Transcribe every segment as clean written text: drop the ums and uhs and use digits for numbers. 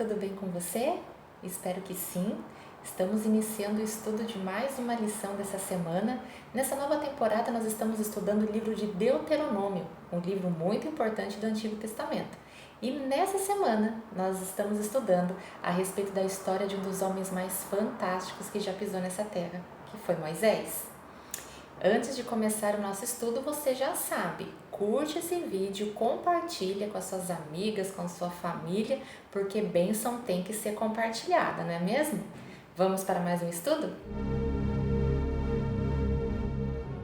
tudo bem com você? Espero que sim. Estamos iniciando o estudo de mais uma lição dessa semana. Nessa nova temporada, nós estamos estudando o livro de Deuteronômio, um livro muito importante do Antigo Testamento. E nessa semana, nós estamos estudando a respeito da história de um dos homens mais fantásticos que já pisou nessa terra, que foi Moisés. Antes de começar o nosso estudo, você já sabe, curte esse vídeo, compartilha com as suas amigas, com sua família, porque bênção tem que ser compartilhada, não é mesmo? Vamos para mais um estudo?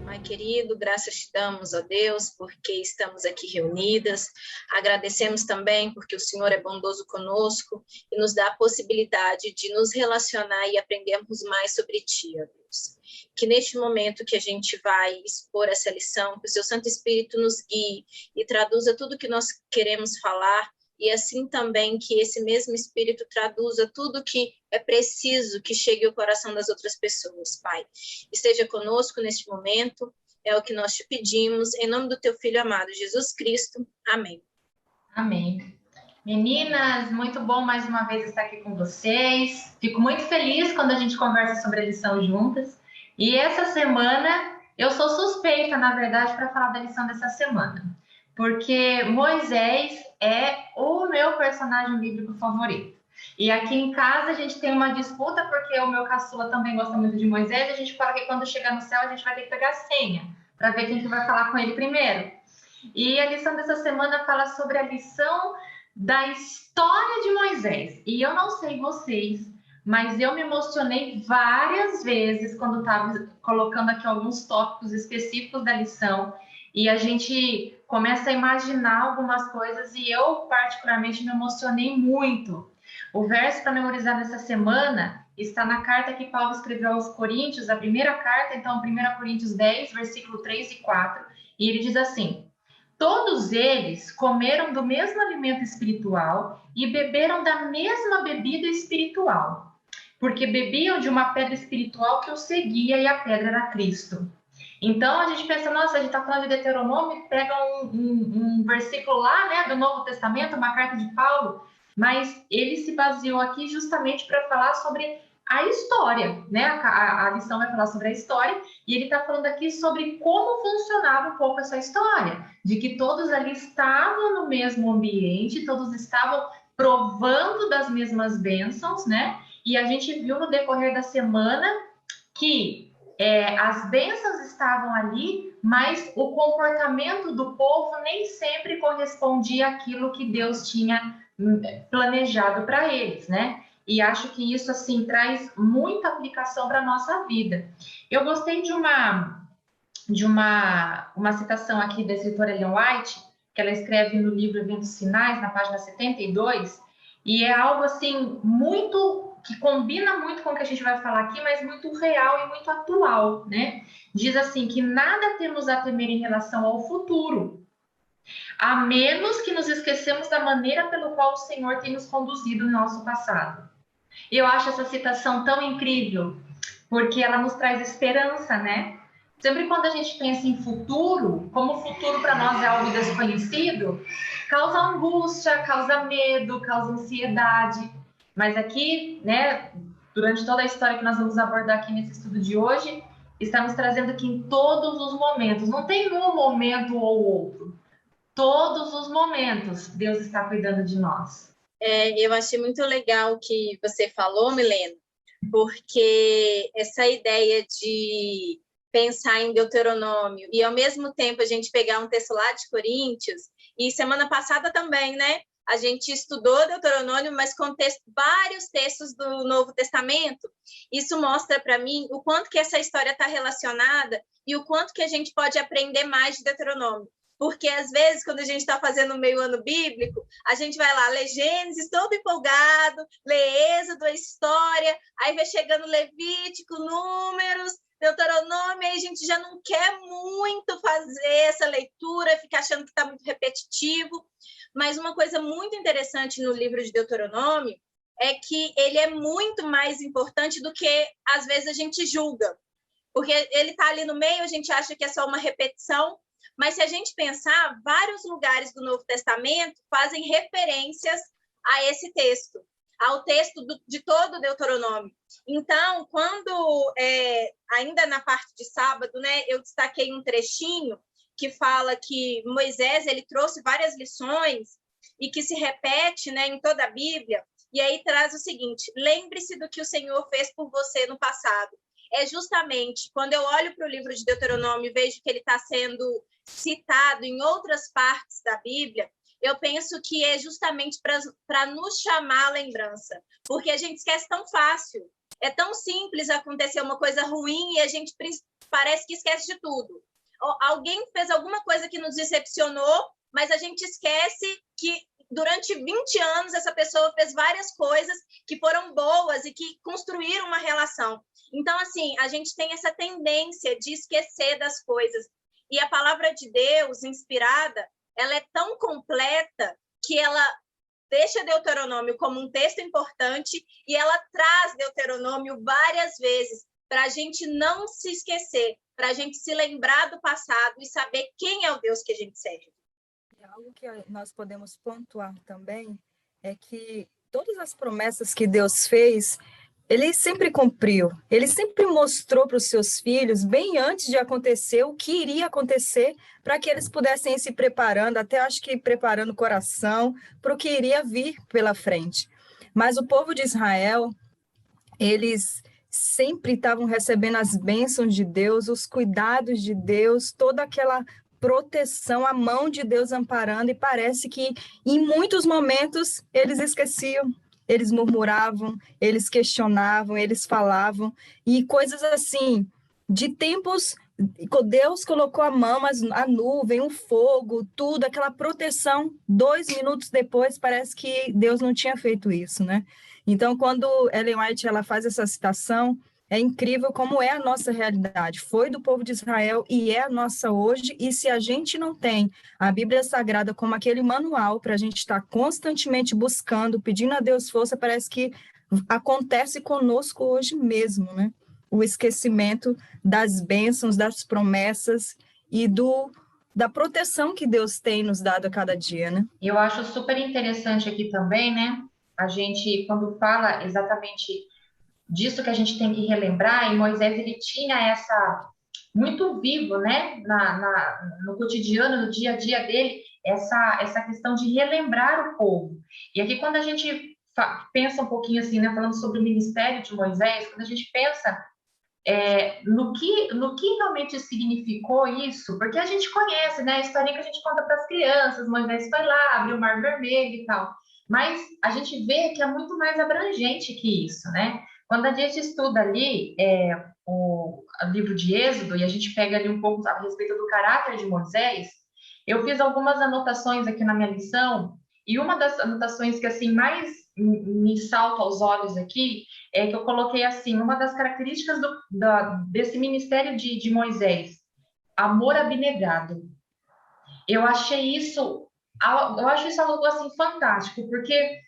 Pai querido, graças te damos, ó Deus, porque estamos aqui reunidas. Agradecemos também porque o Senhor é bondoso conosco e nos dá a possibilidade de nos relacionar e aprendermos mais sobre ti, ó Deus. Que neste momento que a gente vai expor essa lição, que o seu Santo Espírito nos guie e traduza tudo o que nós queremos falar, e assim também que esse mesmo Espírito traduza tudo que é preciso que chegue ao coração das outras pessoas, Pai. Esteja conosco neste momento, é o que nós te pedimos, em nome do teu Filho amado, Jesus Cristo. Amém. Amém. Meninas, muito bom mais uma vez estar aqui com vocês. Fico muito feliz quando a gente conversa sobre a lição juntas. E essa semana, eu sou suspeita, na verdade, para falar da lição dessa semana. Porque Moisés é o meu personagem bíblico favorito. E aqui em casa a gente tem uma disputa, porque o meu caçula também gosta muito de Moisés, e a gente fala que quando chegar no céu a gente vai ter que pegar a senha, para ver quem que vai falar com ele primeiro. E a lição dessa semana fala sobre a lição da história de Moisés. E eu não sei vocês, mas eu me emocionei várias vezes quando estava colocando aqui alguns tópicos específicos da lição, e a gente começa a imaginar algumas coisas, e eu particularmente me emocionei muito. O verso para memorizar nessa semana está na carta que Paulo escreveu aos Coríntios, a primeira carta, então 1 Coríntios 10, versículo 3 e 4, e ele diz assim: todos eles comeram do mesmo alimento espiritual e beberam da mesma bebida espiritual, porque bebiam de uma pedra espiritual que os seguia, e a pedra era Cristo. Então a gente pensa, nossa, a gente está falando de Deuteronômio, pega um versículo lá, né, do Novo Testamento, uma carta de Paulo, mas ele se baseou aqui justamente para falar sobre a história, né? A lição vai falar sobre a história, e ele está falando aqui sobre como funcionava um pouco essa história, de que todos ali estavam no mesmo ambiente, todos estavam provando das mesmas bênçãos, né? E a gente viu no decorrer da semana que as bênçãos estavam ali, mas o comportamento do povo nem sempre correspondia àquilo que Deus tinha planejado para eles, né? E acho que isso, assim, traz muita aplicação para a nossa vida. Eu gostei de uma citação aqui da escritora Ellen White, que ela escreve no livro Eventos Finais, na página 72, e é algo, assim, que combina muito com o que a gente vai falar aqui, mas muito real e muito atual, né? Diz assim, que nada temos a temer em relação ao futuro, a menos que nos esquecemos da maneira pelo qual o Senhor tem nos conduzido no nosso passado. Eu acho essa citação tão incrível, porque ela nos traz esperança, né? Sempre quando a gente pensa em futuro, como o futuro para nós é algo desconhecido, causa angústia, causa medo, causa ansiedade. Mas aqui, né, durante toda a história que nós vamos abordar aqui nesse estudo de hoje, estamos trazendo que em todos os momentos, não tem um momento ou outro, todos os momentos Deus está cuidando de nós. Eu achei muito legal o que você falou, Milena, porque essa ideia de pensar em Deuteronômio e, ao mesmo tempo, a gente pegar um texto lá de Coríntios, e semana passada também, né? A gente estudou Deuteronômio, mas com vários textos do Novo Testamento. Isso mostra para mim o quanto que essa história está relacionada e o quanto que a gente pode aprender mais de Deuteronômio. Porque, às vezes, quando a gente está fazendo o meio ano bíblico, a gente vai lá, lê Gênesis, todo empolgado, lê Êxodo, a história, aí vai chegando Levítico, Números, Deuteronômio, aí a gente já não quer muito fazer essa leitura, fica achando que está muito repetitivo. Mas uma coisa muito interessante no livro de Deuteronômio é que ele é muito mais importante do que, às vezes, a gente julga. Porque ele está ali no meio, a gente acha que é só uma repetição, mas se a gente pensar, vários lugares do Novo Testamento fazem referências a esse texto. ao texto de todo o Deuteronômio. Então, quando, ainda na parte de sábado, né, eu destaquei um trechinho que fala que Moisés ele trouxe várias lições e que se repete, né, em toda a Bíblia, e aí traz o seguinte: lembre-se do que o Senhor fez por você no passado. É justamente quando eu olho para o livro de Deuteronômio e vejo que ele está sendo citado em outras partes da Bíblia, eu penso que é justamente para nos chamar à lembrança, porque a gente esquece tão fácil. É tão simples acontecer uma coisa ruim e a gente parece que esquece de tudo. Alguém fez alguma coisa que nos decepcionou, mas a gente esquece que durante 20 anos essa pessoa fez várias coisas que foram boas e que construíram uma relação. Então, assim, a gente tem essa tendência de esquecer das coisas. E a palavra de Deus, inspirada, ela é tão completa que ela deixa Deuteronômio como um texto importante e ela traz Deuteronômio várias vezes para a gente não se esquecer, para a gente se lembrar do passado e saber quem é o Deus que a gente serve. Algo que nós podemos pontuar também é que todas as promessas que Deus fez, ele sempre cumpriu. Ele sempre mostrou para os seus filhos, bem antes de acontecer, o que iria acontecer, para que eles pudessem ir se preparando, até acho que preparando o coração para o que iria vir pela frente. Mas o povo de Israel, eles sempre estavam recebendo as bênçãos de Deus, os cuidados de Deus, toda aquela proteção, a mão de Deus amparando, e parece que em muitos momentos eles esqueciam, eles murmuravam, eles questionavam, eles falavam, e coisas assim, de tempos, Deus colocou a mão, a nuvem, o fogo, tudo, aquela proteção, 2 minutos depois parece que Deus não tinha feito isso, né? Então, quando Ellen White ela faz essa citação, é incrível como é a nossa realidade. Foi do povo de Israel e é a nossa hoje. E se a gente não tem a Bíblia Sagrada como aquele manual para a gente estar constantemente buscando, pedindo a Deus força, parece que acontece conosco hoje mesmo, né? O esquecimento das bênçãos, das promessas e da proteção que Deus tem nos dado a cada dia, né? Eu acho super interessante aqui também, né? A gente, quando fala exatamente disso que a gente tem que relembrar, e Moisés ele tinha essa muito vivo, né, no cotidiano, no dia a dia dele, essa questão de relembrar o povo. E aqui quando a gente pensa um pouquinho assim, né, falando sobre o ministério de Moisés, quando a gente pensa no que realmente significou isso, porque a gente conhece, né, a historinha que a gente conta para as crianças, Moisés foi lá, abriu o Mar Vermelho e tal, mas a gente vê que é muito mais abrangente que isso, né? Quando a gente estuda ali o livro de Êxodo e a gente pega ali um pouco a respeito do caráter de Moisés, eu fiz algumas anotações aqui na minha lição, e uma das anotações que assim mais me salta aos olhos aqui é que eu coloquei assim, uma das características desse ministério de Moisés, amor abnegado. Eu acho isso algo assim fantástico, porque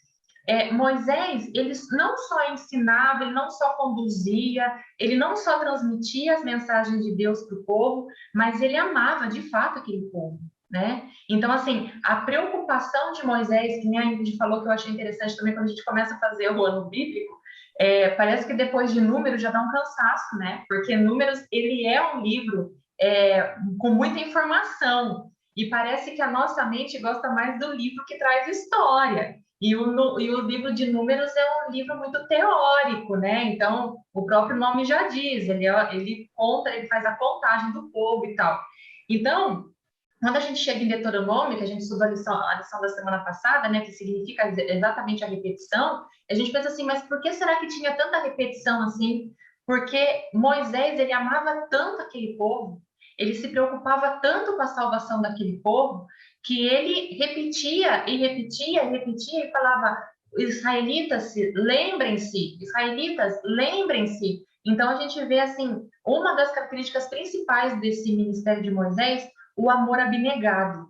Moisés, ele não só ensinava, ele não só conduzia, ele não só transmitia as mensagens de Deus para o povo, mas ele amava de fato aquele povo, né? Então, assim, a preocupação de Moisés, que nem a Ingrid falou, que eu achei interessante também, quando a gente começa a fazer o ano bíblico, parece que depois de Números já dá um cansaço, né? Porque Números, ele é um livro com muita informação, e parece que a nossa mente gosta mais do livro que traz história. E o livro de Números é um livro muito teórico, né? Então, o próprio nome já diz, ele conta, ele faz a contagem do povo e tal. Então, quando a gente chega em Deuteronômio, que a gente estudou a lição da semana passada, né, que significa exatamente a repetição, a gente pensa assim, mas por que será que tinha tanta repetição assim? Porque Moisés, ele amava tanto aquele povo, ele se preocupava tanto com a salvação daquele povo, que ele repetia e repetia e repetia e falava: israelitas, lembrem-se. Então a gente vê assim, uma das características principais desse ministério de Moisés, o amor abnegado.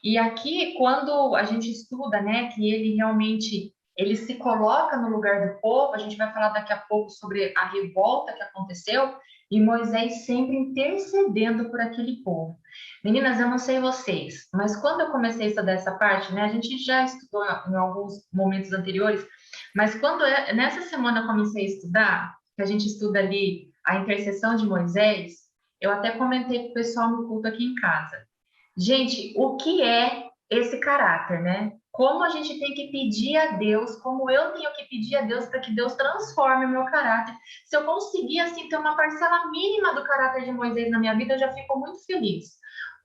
E aqui, quando a gente estuda, né, que ele realmente ele se coloca no lugar do povo, a gente vai falar daqui a pouco sobre a revolta que aconteceu, e Moisés sempre intercedendo por aquele povo. Meninas, eu não sei vocês, mas quando eu comecei a estudar essa parte, né, a gente já estudou em alguns momentos anteriores Mas nessa semana eu comecei a estudar, que a gente estuda ali a intercessão de Moisés, eu até comentei com o pessoal no culto aqui em casa. Gente, o que é esse caráter, né? Como a gente tem que pedir a Deus, como eu tenho que pedir a Deus para que Deus transforme o meu caráter. Se eu conseguir, assim, ter uma parcela mínima do caráter de Moisés na minha vida, eu já fico muito feliz.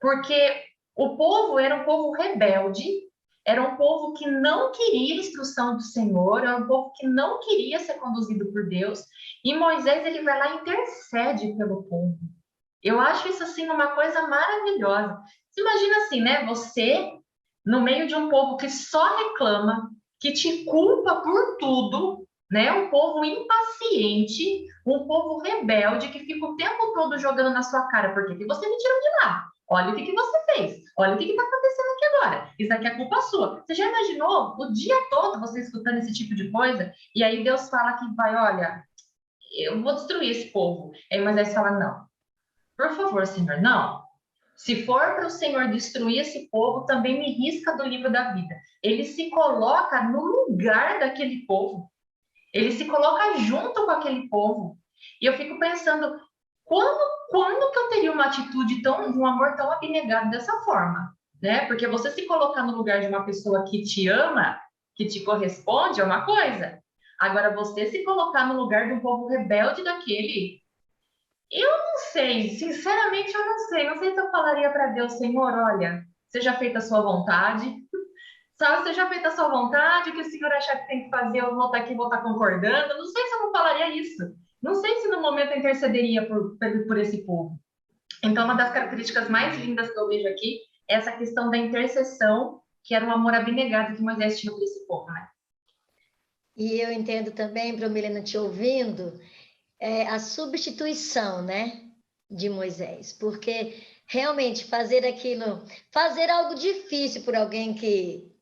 Porque o povo era um povo rebelde, era um povo que não queria a instrução do Senhor, era um povo que não queria ser conduzido por Deus, e Moisés, ele vai lá e intercede pelo povo. Eu acho isso, assim, uma coisa maravilhosa. Você imagina assim, né? Você, no meio de um povo que só reclama, que te culpa por tudo, né? Um povo impaciente, um povo rebelde, que fica o tempo todo jogando na sua cara. Por que que você me tirou de lá? Olha o que que você fez. Olha o que está acontecendo aqui agora. Isso aqui é culpa sua. Você já imaginou o dia todo você escutando esse tipo de coisa? E aí Deus fala que vai, olha, eu vou destruir esse povo. Aí Moisés fala, não. Por favor, Senhor, não. Se for para o Senhor destruir esse povo, também me risca do livro da vida. Ele se coloca no lugar daquele povo. Ele se coloca junto com aquele povo. E eu fico pensando, quando que eu teria uma atitude de um amor tão abnegado dessa forma? Né? Porque você se colocar no lugar de uma pessoa que te ama, que te corresponde, é uma coisa. Agora, você se colocar no lugar de um povo rebelde daquele, eu não sei, sinceramente eu não sei. Não sei se eu falaria para Deus, Senhor, olha, seja feita a sua vontade. Sabe, seja feita a sua vontade, o que o Senhor achar que tem que fazer, eu vou estar aqui, vou estar concordando. Não sei se eu não falaria isso. Não sei se no momento eu intercederia por esse povo. Então, uma das características mais lindas que eu vejo aqui é essa questão da intercessão, que era um amor abnegado que Moisés tinha por esse povo, né? E eu entendo também, Bromilena, te ouvindo, a substituição, né, de Moisés, porque realmente fazer algo difícil por alguém que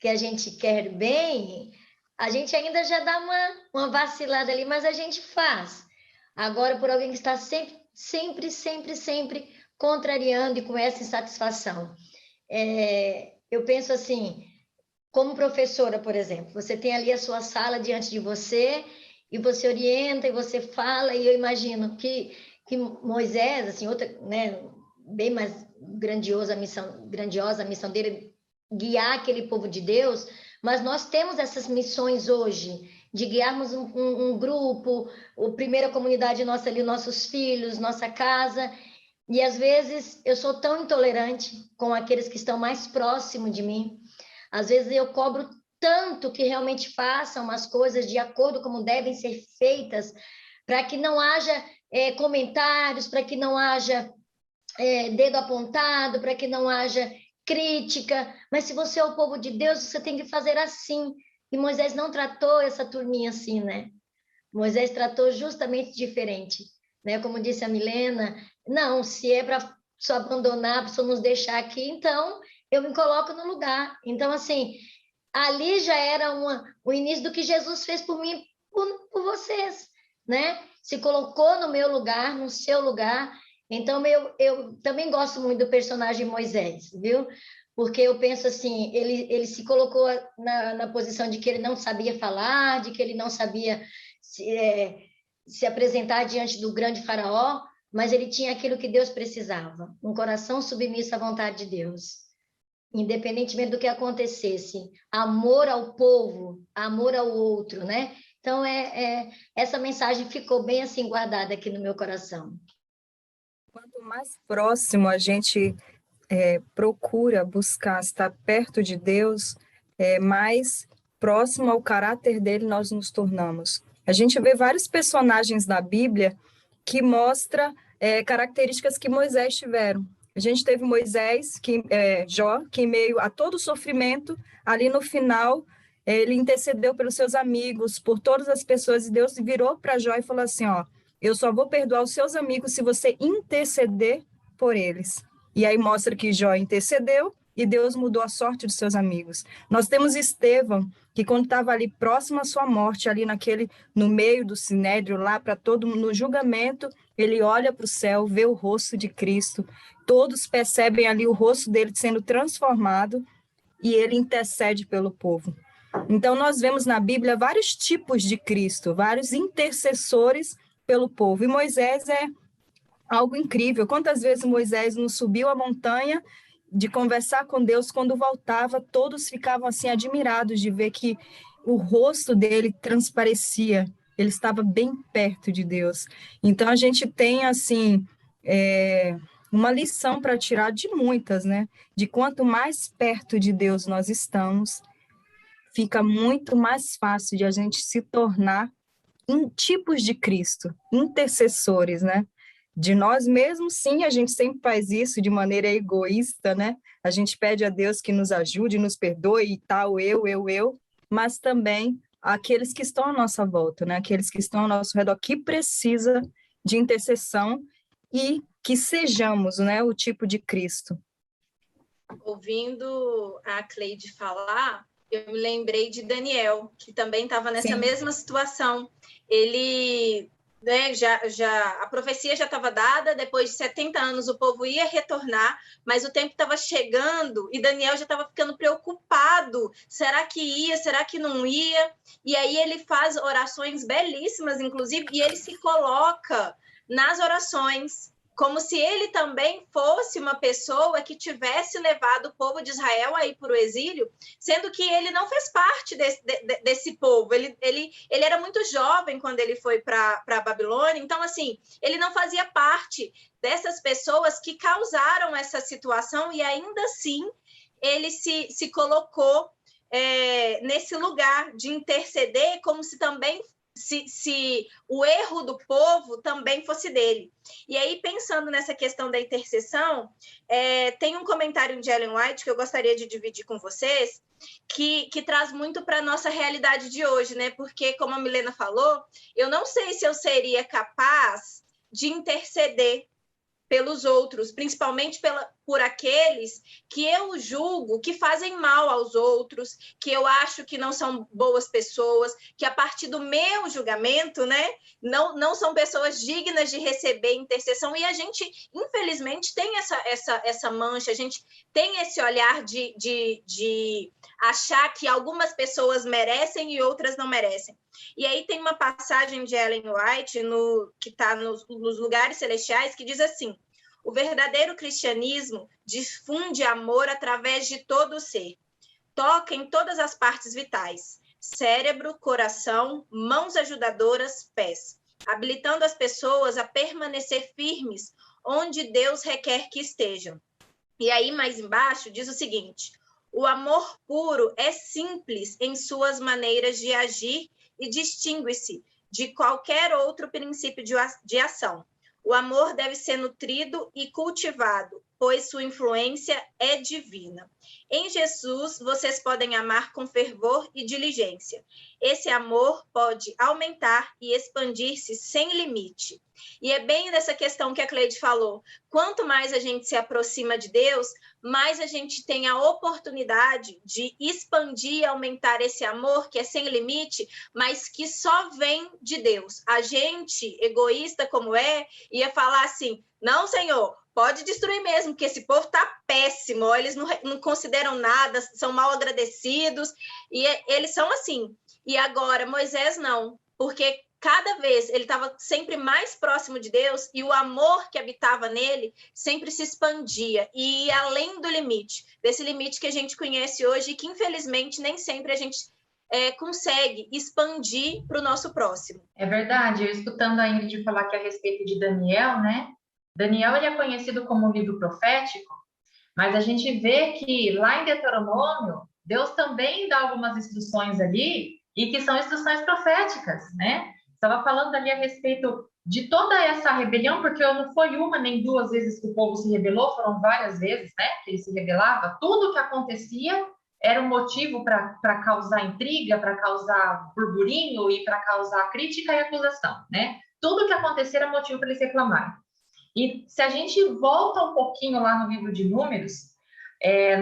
a gente quer bem, a gente ainda já dá uma vacilada ali, mas a gente faz. Agora, por alguém que está sempre contrariando e com essa insatisfação. Eu penso assim, como professora, por exemplo, você tem ali a sua sala diante de você e você orienta e você fala, e eu imagino que Moisés, assim, outra, né, bem mais grandiosa a missão dele, guiar aquele povo de Deus, mas nós temos essas missões hoje, de guiarmos um grupo, a primeira comunidade nossa ali, nossos filhos, nossa casa, e às vezes eu sou tão intolerante com aqueles que estão mais próximos de mim, às vezes eu cobro tanto que realmente façam as coisas de acordo como devem ser feitas, para que não haja comentários, para que não haja dedo apontado, para que não haja crítica, mas se você é o povo de Deus, você tem que fazer assim. E Moisés não tratou essa turminha assim, né? Moisés tratou justamente diferente, né? Como disse a Milena, não, se é para só abandonar, para só nos deixar aqui, então eu me coloco no lugar. Então, assim, ali já era o início do que Jesus fez por mim, por vocês, né? Se colocou no meu lugar, no seu lugar. Então, eu também gosto muito do personagem Moisés, viu? Porque eu penso assim, ele se colocou na posição de que ele não sabia falar, de que ele não sabia se apresentar diante do grande faraó, mas ele tinha aquilo que Deus precisava, um coração submisso à vontade de Deus. Independentemente do que acontecesse, amor ao povo, amor ao outro, né? Então, essa mensagem ficou bem assim guardada aqui no meu coração. Quanto mais próximo a gente procura buscar estar perto de Deus, mais próximo ao caráter dele nós nos tornamos. A gente vê vários personagens da Bíblia que mostram características que Moisés tiveram. A gente teve Moisés, Jó, que em meio a todo o sofrimento, ali no final, ele intercedeu pelos seus amigos, por todas as pessoas, e Deus virou para Jó e falou assim, ó, eu só vou perdoar os seus amigos se você interceder por eles. E aí mostra que Jó intercedeu e Deus mudou a sorte dos seus amigos. Nós temos Estevão, que quando estava ali próximo à sua morte, ali no meio do sinédrio, lá para todo mundo, no julgamento, ele olha para o céu, vê o rosto de Cristo, todos percebem ali o rosto dele sendo transformado e ele intercede pelo povo. Então, nós vemos na Bíblia vários tipos de Cristo, vários intercessores pelo povo. E Moisés é algo incrível. Quantas vezes Moisés não subiu a montanha de conversar com Deus, quando voltava, todos ficavam assim admirados de ver que o rosto dele transparecia, ele estava bem perto de Deus. Então, a gente tem, assim, uma lição para tirar de muitas, né? De quanto mais perto de Deus nós estamos, fica muito mais fácil de a gente se tornar em tipos de Cristo, intercessores, né? De nós mesmos, sim, a gente sempre faz isso de maneira egoísta, né? A gente pede a Deus que nos ajude, nos perdoe e tal, eu, mas também aqueles que estão à nossa volta, né? Aqueles que estão ao nosso redor, que precisa de intercessão e que sejamos, né, o tipo de Cristo. Ouvindo a Cleide falar, eu me lembrei de Daniel, que também estava nessa mesma situação. Ele, né, a profecia já estava dada, depois de 70 anos o povo ia retornar, mas o tempo estava chegando e Daniel já estava ficando preocupado. Será que ia? Será que não ia? E aí ele faz orações belíssimas, inclusive, e ele se coloca nas orações, como se ele também fosse uma pessoa que tivesse levado o povo de Israel a ir para o exílio, sendo que ele não fez parte desse povo. Ele era muito jovem quando ele foi para a Babilônia, então, assim, ele não fazia parte dessas pessoas que causaram essa situação, e ainda assim ele se colocou nesse lugar de interceder, como se também se o erro do povo também fosse dele. E aí, pensando nessa questão da intercessão, tem um comentário de Ellen White que eu gostaria de dividir com vocês, que traz muito para a nossa realidade de hoje, né? Porque, como a Milena falou, eu não sei se eu seria capaz de interceder pelos outros, principalmente por aqueles que eu julgo que fazem mal aos outros, que eu acho que não são boas pessoas, que a partir do meu julgamento, né, não são pessoas dignas de receber intercessão. E a gente, infelizmente, tem essa mancha, a gente tem esse olhar de achar que algumas pessoas merecem e outras não merecem. E aí tem uma passagem de Ellen White, que está nos Lugares Celestiais, que diz assim: o verdadeiro cristianismo difunde amor através de todo o ser. Toca em todas as partes vitais: cérebro, coração, mãos ajudadoras, pés, habilitando as pessoas a permanecer firmes onde Deus requer que estejam. E aí, mais embaixo, diz o seguinte: o amor puro é simples em suas maneiras de agir e distingue-se de qualquer outro princípio de ação. O amor deve ser nutrido e cultivado, pois sua influência é divina. Em Jesus, vocês podem amar com fervor e diligência. Esse amor pode aumentar e expandir-se sem limite. E é bem dessa questão que a Cleide falou. Quanto mais a gente se aproxima de Deus, mais a gente tem a oportunidade de expandir e aumentar esse amor que é sem limite, mas que só vem de Deus. A gente, egoísta como ia falar assim: não, Senhor, pode destruir mesmo, porque esse povo está péssimo, eles não consideram nada, são mal agradecidos, e eles são assim. E agora, Moisés não, porque cada vez ele estava sempre mais próximo de Deus e o amor que habitava nele sempre se expandia e ia além do limite, desse limite que a gente conhece hoje e que, infelizmente, nem sempre a gente consegue expandir para o nosso próximo. É verdade, eu escutando a Ingrid falar aqui a respeito de Daniel, né? Daniel, ele é conhecido como um livro profético, mas a gente vê que lá em Deuteronômio, Deus também dá algumas instruções ali e que são instruções proféticas, né? Estava falando ali a respeito de toda essa rebelião, porque não foi uma nem duas vezes que o povo se rebelou, foram várias vezes, né, que ele se rebelava. Tudo que acontecia era um motivo para causar intriga, para causar burburinho e para causar crítica e acusação, né? Tudo que acontecia era motivo para eles reclamarem. E se a gente volta um pouquinho lá no livro de Números,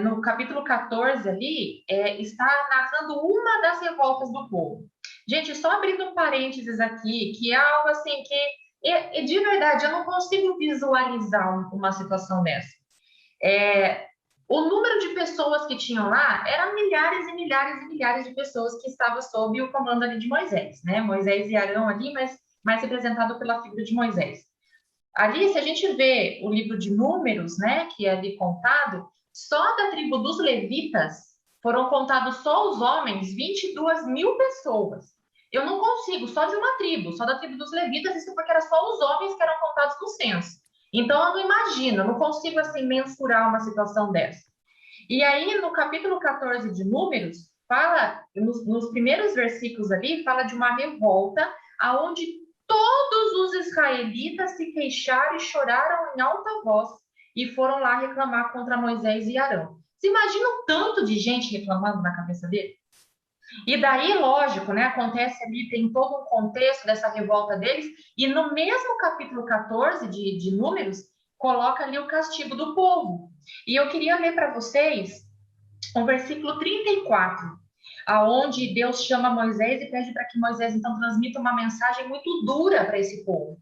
no capítulo 14 ali, está narrando uma das revoltas do povo. Gente, só abrindo um parênteses aqui, que é algo assim que, de verdade, eu não consigo visualizar uma situação dessa. o número de pessoas que tinham lá eram milhares e milhares e milhares de pessoas que estavam sob o comando ali de Moisés, né? Moisés e Arão ali, mas mais representado pela figura de Moisés. Ali, se a gente vê o livro de Números, né, que é ali contado, só da tribo dos levitas foram contados só os homens 22 mil pessoas. Eu não consigo, só de uma tribo, só da tribo dos levitas, isso porque era só os homens que eram contados no censo. Então, eu não imagino, eu não consigo, assim, mensurar uma situação dessa. E aí, no capítulo 14 de Números, fala, nos primeiros versículos ali, fala de uma revolta aonde todos os israelitas se queixaram e choraram em alta voz e foram lá reclamar contra Moisés e Arão. Você imagina o tanto de gente reclamando na cabeça dele? E daí, lógico, né, acontece ali, tem todo um contexto dessa revolta deles, e no mesmo capítulo 14 de Números, coloca ali o castigo do povo. E eu queria ler para vocês o versículo 34, aonde Deus chama Moisés e pede para que Moisés, então, transmita uma mensagem muito dura para esse povo.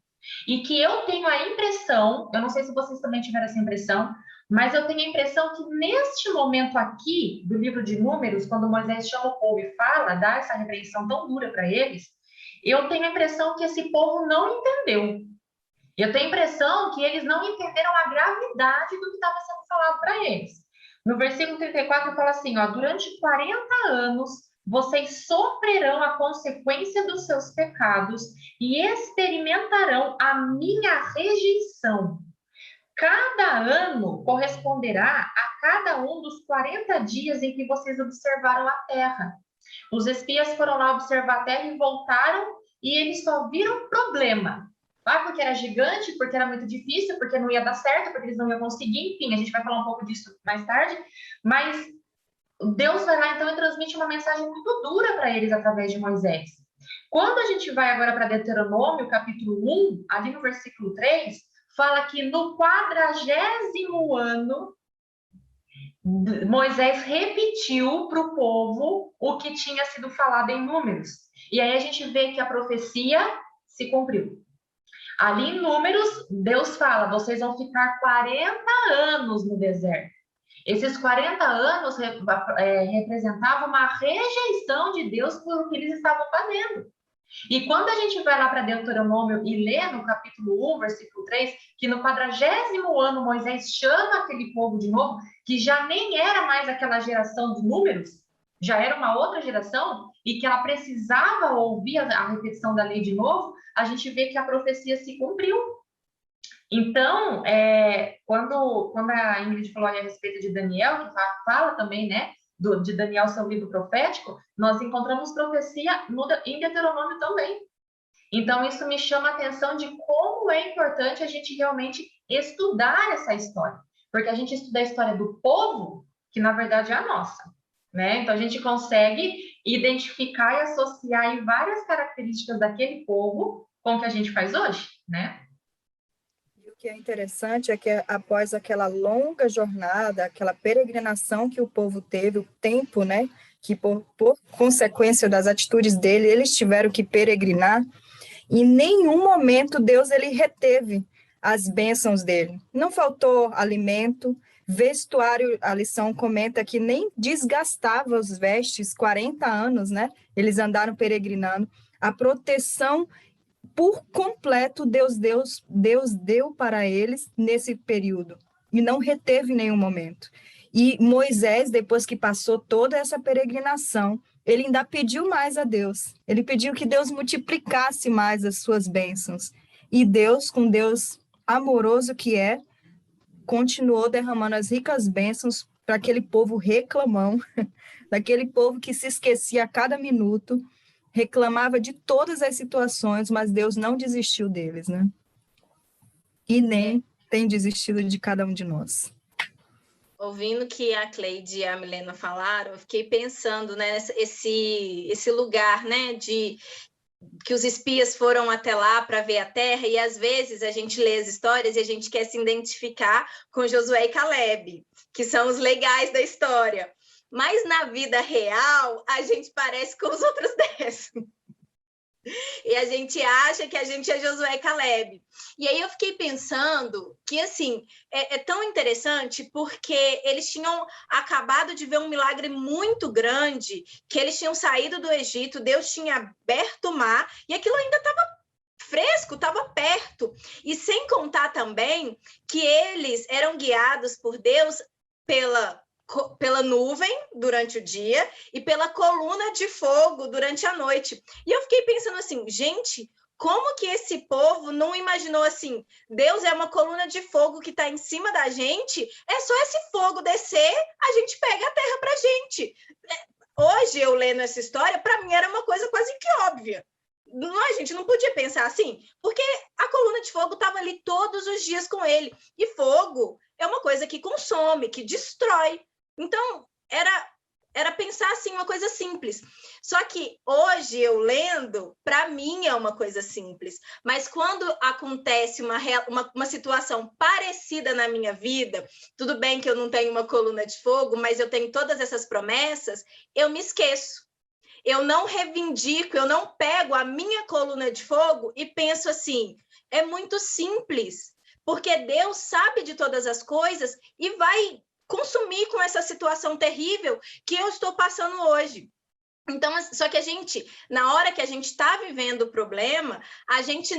E que eu tenho a impressão, eu não sei se vocês também tiveram essa impressão, mas eu tenho a impressão que neste momento aqui do livro de Números, quando Moisés chama o povo e fala, dá essa repreensão tão dura para eles, eu tenho a impressão que esse povo não entendeu. Eu tenho a impressão que eles não entenderam a gravidade do que estava sendo falado para eles. No versículo 34 fala assim, ó, durante 40 anos vocês sofrerão a consequência dos seus pecados e experimentarão a minha rejeição. Cada ano corresponderá a cada um dos 40 dias em que vocês observaram a terra. Os espias foram lá observar a terra e voltaram e eles só viram problema. Porque era gigante, porque era muito difícil, porque não ia dar certo, porque eles não iam conseguir. Enfim, a gente vai falar um pouco disso mais tarde. Mas Deus vai lá então e transmite uma mensagem muito dura para eles através de Moisés. Quando a gente vai agora para Deuteronômio, capítulo 1, ali no versículo 3, fala que no 40º ano, Moisés repetiu para o povo o que tinha sido falado em Números. E aí a gente vê que a profecia se cumpriu. Ali em Números, Deus fala, vocês vão ficar 40 anos no deserto. Esses 40 anos representavam uma rejeição de Deus por o que eles estavam fazendo. E quando a gente vai lá para Deuteronômio e lê no capítulo 1, versículo 3, que no 40º ano Moisés chama aquele povo de novo, que já nem era mais aquela geração de Números, já era uma outra geração, e que ela precisava ouvir a repetição da lei de novo, a gente vê que a profecia se cumpriu. Então, quando a Ingrid falou a respeito de Daniel, que fala também, né, de Daniel, seu livro profético, nós encontramos profecia em Deuteronômio também. Então, isso me chama a atenção de como é importante a gente realmente estudar essa história. Porque a gente estuda a história do povo, que na verdade é a nossa, né? Então, a gente consegue identificar e associar aí várias características daquele povo com o que a gente faz hoje, né? O que é interessante é que após aquela longa jornada, aquela peregrinação que o povo teve, o tempo, né, que por consequência das atitudes dele, eles tiveram que peregrinar, em nenhum momento Deus ele reteve as bênçãos dele. Não faltou alimento, vestuário, a lição comenta que nem desgastava os vestes, 40 anos, né, eles andaram peregrinando, a proteção por completo Deus deu para eles nesse período, e não reteve em nenhum momento. E Moisés, depois que passou toda essa peregrinação, ele ainda pediu mais a Deus, ele pediu que Deus multiplicasse mais as suas bênçãos, e Deus, com Deus amoroso que é, continuou derramando as ricas bênçãos para aquele povo reclamão, daquele povo que se esquecia a cada minuto, reclamava de todas as situações, mas Deus não desistiu deles, né? E nem tem desistido de cada um de nós. Ouvindo que a Cleide e a Milena falaram, eu fiquei pensando, né, esse lugar, né, de que os espias foram até lá para ver a terra, e às vezes a gente lê as histórias e a gente quer se identificar com Josué e Caleb, que são os legais da história. Mas na vida real, a gente parece com os outros 10. E a gente acha que a gente é Josué e Caleb. E aí eu fiquei pensando que, assim, é tão interessante porque eles tinham acabado de ver um milagre muito grande, que eles tinham saído do Egito, Deus tinha aberto o mar, e aquilo ainda estava fresco, estava perto. E sem contar também que eles eram guiados por Deus pela nuvem durante o dia e pela coluna de fogo durante a noite. E eu fiquei pensando assim, gente, como que esse povo não imaginou assim, Deus é uma coluna de fogo que está em cima da gente, é só esse fogo descer, a gente pega a terra para a gente. Hoje, eu lendo essa história, para mim era uma coisa quase que óbvia. Não, a gente não podia pensar assim, porque a coluna de fogo estava ali todos os dias com ele. E fogo é uma coisa que consome, que destrói. Então, era pensar assim, uma coisa simples. Só que hoje, eu lendo, para mim é uma coisa simples. Mas quando acontece uma situação parecida na minha vida, tudo bem que eu não tenho uma coluna de fogo, mas eu tenho todas essas promessas, eu me esqueço. Eu não reivindico, eu não pego a minha coluna de fogo e penso assim, é muito simples, porque Deus sabe de todas as coisas e vai consumir com essa situação terrível que eu estou passando hoje. Então, só que a gente, na hora que a gente está vivendo o problema, a gente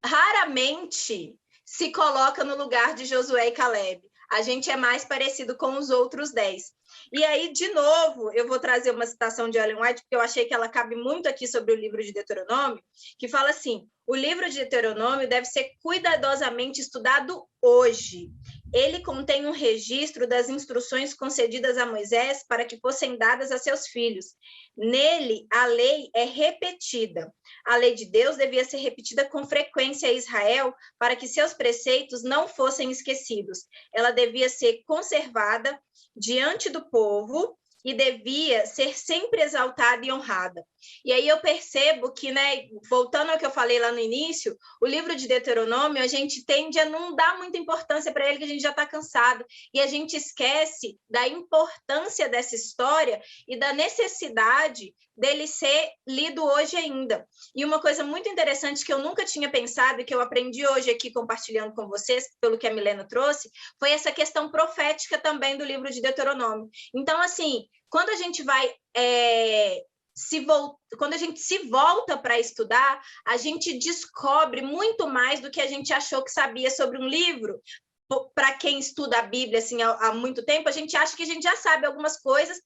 raramente se coloca no lugar de Josué e Caleb. A gente é mais parecido com os outros 10. E aí, de novo, eu vou trazer uma citação de Ellen White, porque eu achei que ela cabe muito aqui sobre o livro de Deuteronômio, que fala assim, o livro de Deuteronômio deve ser cuidadosamente estudado hoje. Ele contém um registro das instruções concedidas a Moisés para que fossem dadas a seus filhos. Nele, a lei é repetida. A lei de Deus devia ser repetida com frequência a Israel para que seus preceitos não fossem esquecidos. Ela devia ser conservada diante do povo e devia ser sempre exaltada e honrada. E aí eu percebo que, né, voltando ao que eu falei lá no início, o livro de Deuteronômio, a gente tende a não dar muita importância para ele, que a gente já está cansado, e a gente esquece da importância dessa história e da necessidade dele ser lido hoje ainda. E uma coisa muito interessante que eu nunca tinha pensado e que eu aprendi hoje aqui compartilhando com vocês, pelo que a Milena trouxe, foi essa questão profética também do livro de Deuteronômio. Então, assim, quando a gente vai quando a gente se volta para estudar, a gente descobre muito mais do que a gente achou que sabia sobre um livro. Para quem estuda a Bíblia assim, há muito tempo, a gente acha que a gente já sabe algumas coisas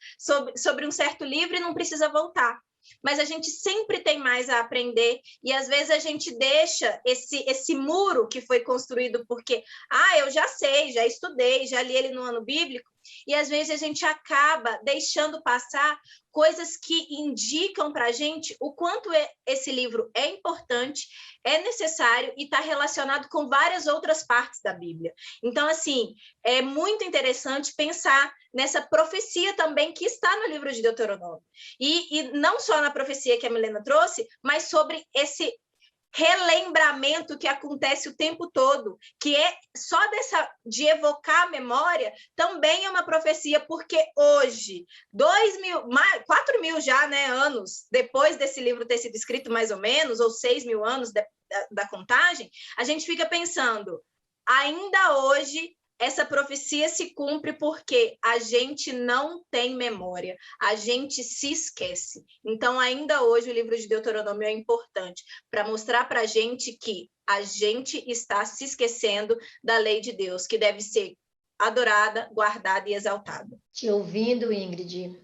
sobre um certo livro e não precisa voltar. Mas a gente sempre tem mais a aprender e às vezes a gente deixa esse muro que foi construído porque, eu já sei, já estudei, já li ele no ano bíblico, e às vezes a gente acaba deixando passar coisas que indicam para a gente o quanto esse livro é importante, é necessário e está relacionado com várias outras partes da Bíblia. Então, assim, é muito interessante pensar nessa profecia também que está no livro de Deuteronômio. E não só na profecia que a Milena trouxe, mas sobre esse relembramento que acontece o tempo todo, que é só de evocar a memória, também é uma profecia, porque hoje, 4.000 já, né, anos depois desse livro ter sido escrito, mais ou menos, ou 6.000 anos da contagem, a gente fica pensando, ainda hoje essa profecia se cumpre porque a gente não tem memória, a gente se esquece. Então, ainda hoje, o livro de Deuteronômio é importante para mostrar para a gente que a gente está se esquecendo da lei de Deus, que deve ser adorada, guardada e exaltada. Te ouvindo, Ingrid,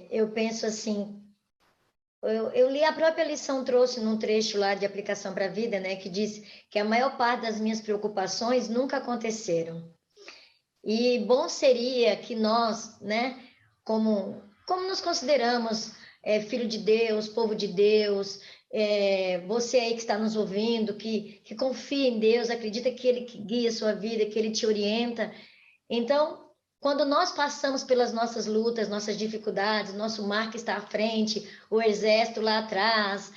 eu penso assim, eu li a própria lição, trouxe num trecho lá de aplicação para a vida, né, que diz que a maior parte das minhas preocupações nunca aconteceram. E bom seria que nós, né, como nos consideramos filho de Deus, povo de Deus, você aí que está nos ouvindo, que confia em Deus, acredita que Ele guia a sua vida, que Ele te orienta. Então, quando nós passamos pelas nossas lutas, nossas dificuldades, nosso mar que está à frente, o exército lá atrás,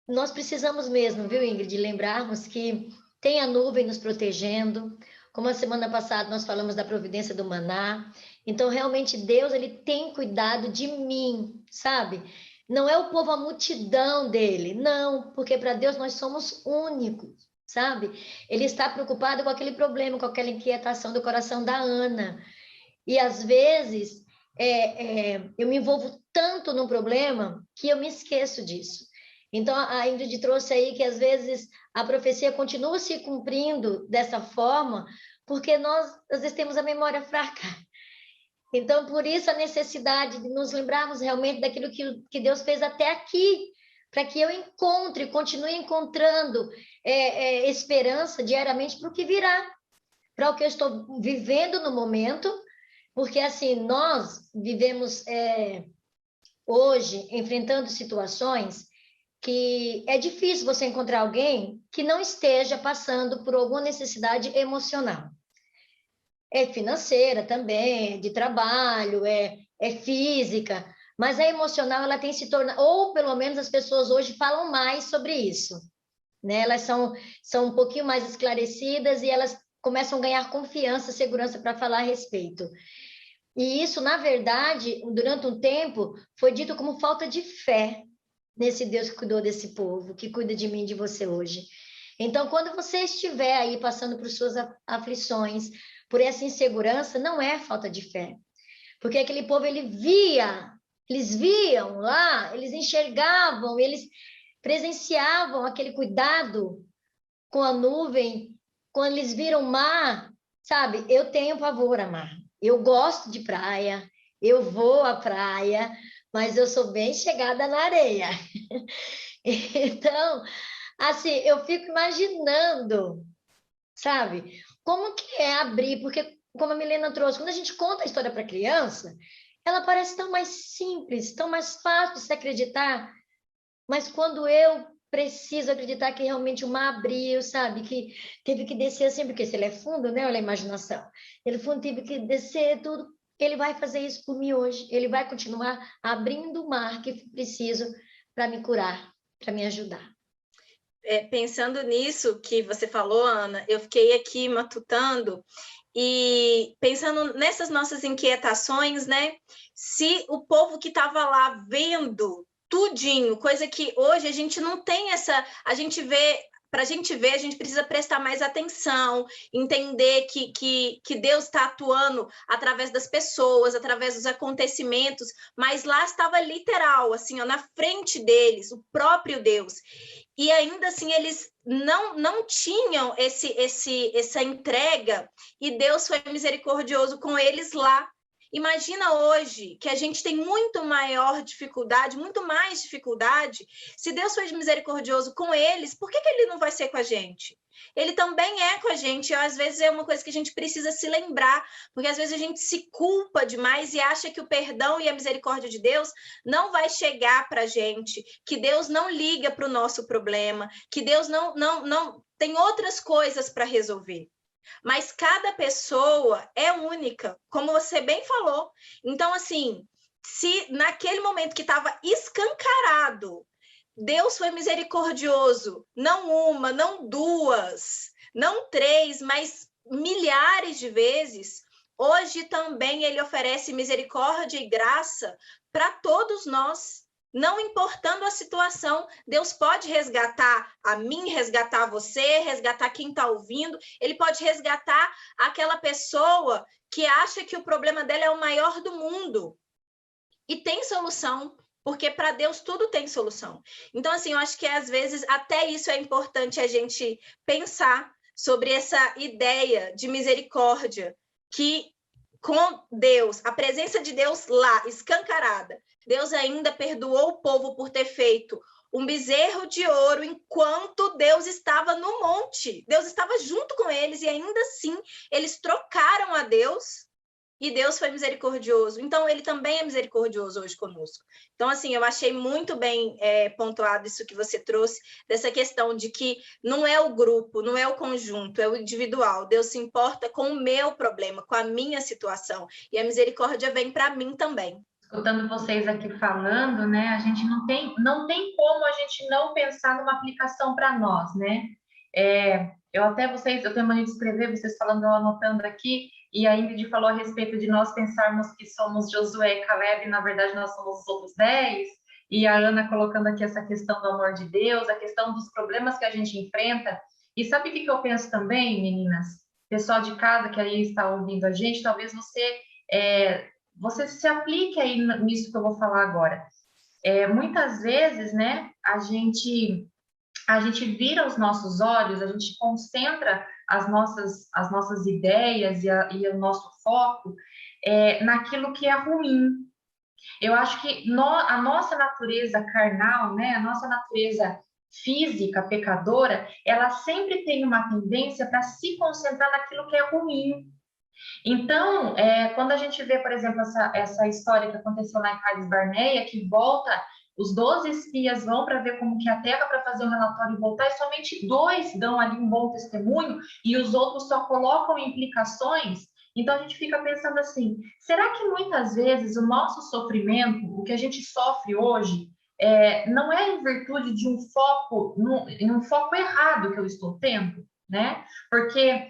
nós precisamos mesmo, viu, Ingrid, lembrarmos que tem a nuvem nos protegendo, como a semana passada nós falamos da providência do maná. Então, realmente, Deus, Ele tem cuidado de mim, sabe? Não é o povo, a multidão dele. Não, porque para Deus nós somos únicos, sabe? Ele está preocupado com aquele problema, com aquela inquietação do coração da Ana. E às vezes eu me envolvo tanto no problema que eu me esqueço disso. Então a Ingrid trouxe aí que às vezes a profecia continua se cumprindo dessa forma, porque nós às vezes temos a memória fraca. Então, por isso a necessidade de nos lembrarmos realmente daquilo que Deus fez até aqui, para que eu continue encontrando esperança diariamente para o que virá, para o que eu estou vivendo no momento, porque assim, nós vivemos hoje enfrentando situações que é difícil você encontrar alguém que não esteja passando por alguma necessidade emocional. É financeira também, de trabalho, é física, mas a emocional ela tem se tornado, ou pelo menos as pessoas hoje falam mais sobre isso, né? Elas são um pouquinho mais esclarecidas e elas começam a ganhar confiança, segurança para falar a respeito. E isso, na verdade, durante um tempo, foi dito como falta de fé nesse Deus que cuidou desse povo, que cuida de mim e de você hoje. Então, quando você estiver aí passando por suas aflições, por essa insegurança, não é falta de fé. Porque aquele povo, eles viam lá, eles enxergavam, eles presenciavam aquele cuidado com a nuvem, quando eles viram o mar, sabe? Eu tenho pavor a mar. Eu gosto de praia, eu vou à praia, mas eu sou bem chegada na areia. Então, assim, eu fico imaginando, sabe? Como que é abrir, porque como a Milena trouxe, quando a gente conta a história para criança, ela parece tão mais simples, tão mais fácil de se acreditar, mas quando eu preciso acreditar que realmente o mar abriu, sabe? Que teve que descer assim, porque se ele é fundo, né? Olha a imaginação. Ele fundo teve que descer tudo. Ele vai fazer isso por mim hoje. Ele vai continuar abrindo o mar que preciso para me curar, para me ajudar. Pensando nisso que você falou, Ana, eu fiquei aqui matutando e pensando nessas nossas inquietações, né? Se o povo que estava lá vendo tudinho, coisa que hoje a gente não tem essa... A gente vê... Para a gente ver, a gente precisa prestar mais atenção, entender que Deus está atuando através das pessoas, através dos acontecimentos, mas lá estava literal, assim, ó, na frente deles, o próprio Deus. E ainda assim, eles não tinham essa entrega, e Deus foi misericordioso com eles lá. Imagina hoje que a gente tem muito mais dificuldade. Se Deus foi misericordioso com eles, por que ele não vai ser com a gente? Ele também é com a gente, e às vezes é uma coisa que a gente precisa se lembrar, porque às vezes a gente se culpa demais e acha que o perdão e a misericórdia de Deus não vai chegar para a gente, que Deus não liga para o nosso problema, que Deus não tem outras coisas para resolver. Mas cada pessoa é única, como você bem falou. Então, assim, se naquele momento que estava escancarado, Deus foi misericordioso, não uma, não duas, não três, mas milhares de vezes, hoje também ele oferece misericórdia e graça para todos nós. Não importando a situação, Deus pode resgatar a mim, resgatar você, resgatar quem está ouvindo. Ele pode resgatar aquela pessoa que acha que o problema dela é o maior do mundo. E tem solução, porque para Deus tudo tem solução. Então, assim, eu acho que às vezes até isso é importante a gente pensar sobre essa ideia de misericórdia, que com Deus, a presença de Deus lá, escancarada, Deus ainda perdoou o povo por ter feito um bezerro de ouro enquanto Deus estava no monte. Deus estava junto com eles e ainda assim eles trocaram a Deus e Deus foi misericordioso. Então, ele também é misericordioso hoje conosco. Então, assim, eu achei muito bem pontuado isso que você trouxe, dessa questão de que não é o grupo, não é o conjunto, é o individual. Deus se importa com o meu problema, com a minha situação. E a misericórdia vem para mim também. Escutando vocês aqui falando, né, a gente não tem como a gente não pensar numa aplicação para nós, né? Eu tenho mania de escrever, vocês falando, eu anotando aqui, e a Ingrid falou a respeito de nós pensarmos que somos Josué e Caleb, e na verdade nós somos os outros 10, e a Ana colocando aqui essa questão do amor de Deus, a questão dos problemas que a gente enfrenta. E sabe o que eu penso também, meninas? Pessoal de casa que aí está ouvindo a gente, talvez você se aplique aí nisso que eu vou falar agora. Muitas vezes, né, a gente vira os nossos olhos, a gente concentra as nossas ideias e o nosso foco naquilo que é ruim. Eu acho que a nossa natureza carnal, né, a nossa natureza física, pecadora, ela sempre tem uma tendência para se concentrar naquilo que é ruim. Então, quando a gente vê, por exemplo, essa história que aconteceu lá em Cades Barneia, que volta, os 12 espias vão para ver como que é a terra para fazer o relatório e voltar, e somente 2 dão ali um bom testemunho, e os outros só colocam implicações. Então, a gente fica pensando assim, será que muitas vezes o nosso sofrimento, o que a gente sofre hoje, não é em virtude de um foco errado que eu estou tendo, né? Porque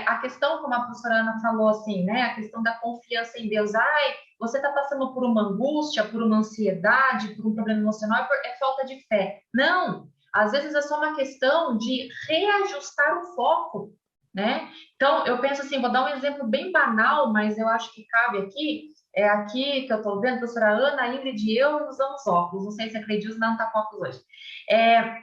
a questão, como a professora Ana falou, assim, né? A questão da confiança em Deus. Ai, você está passando por uma angústia, por uma ansiedade, por um problema emocional, é falta de fé. Não, às vezes é só uma questão de reajustar o foco, né? Então, eu penso assim, vou dar um exemplo bem banal, mas eu acho que cabe aqui. É aqui que eu estou vendo, a professora Ana, a Ingrid e eu usamos óculos. Não sei se a Cleidilce não está com óculos hoje.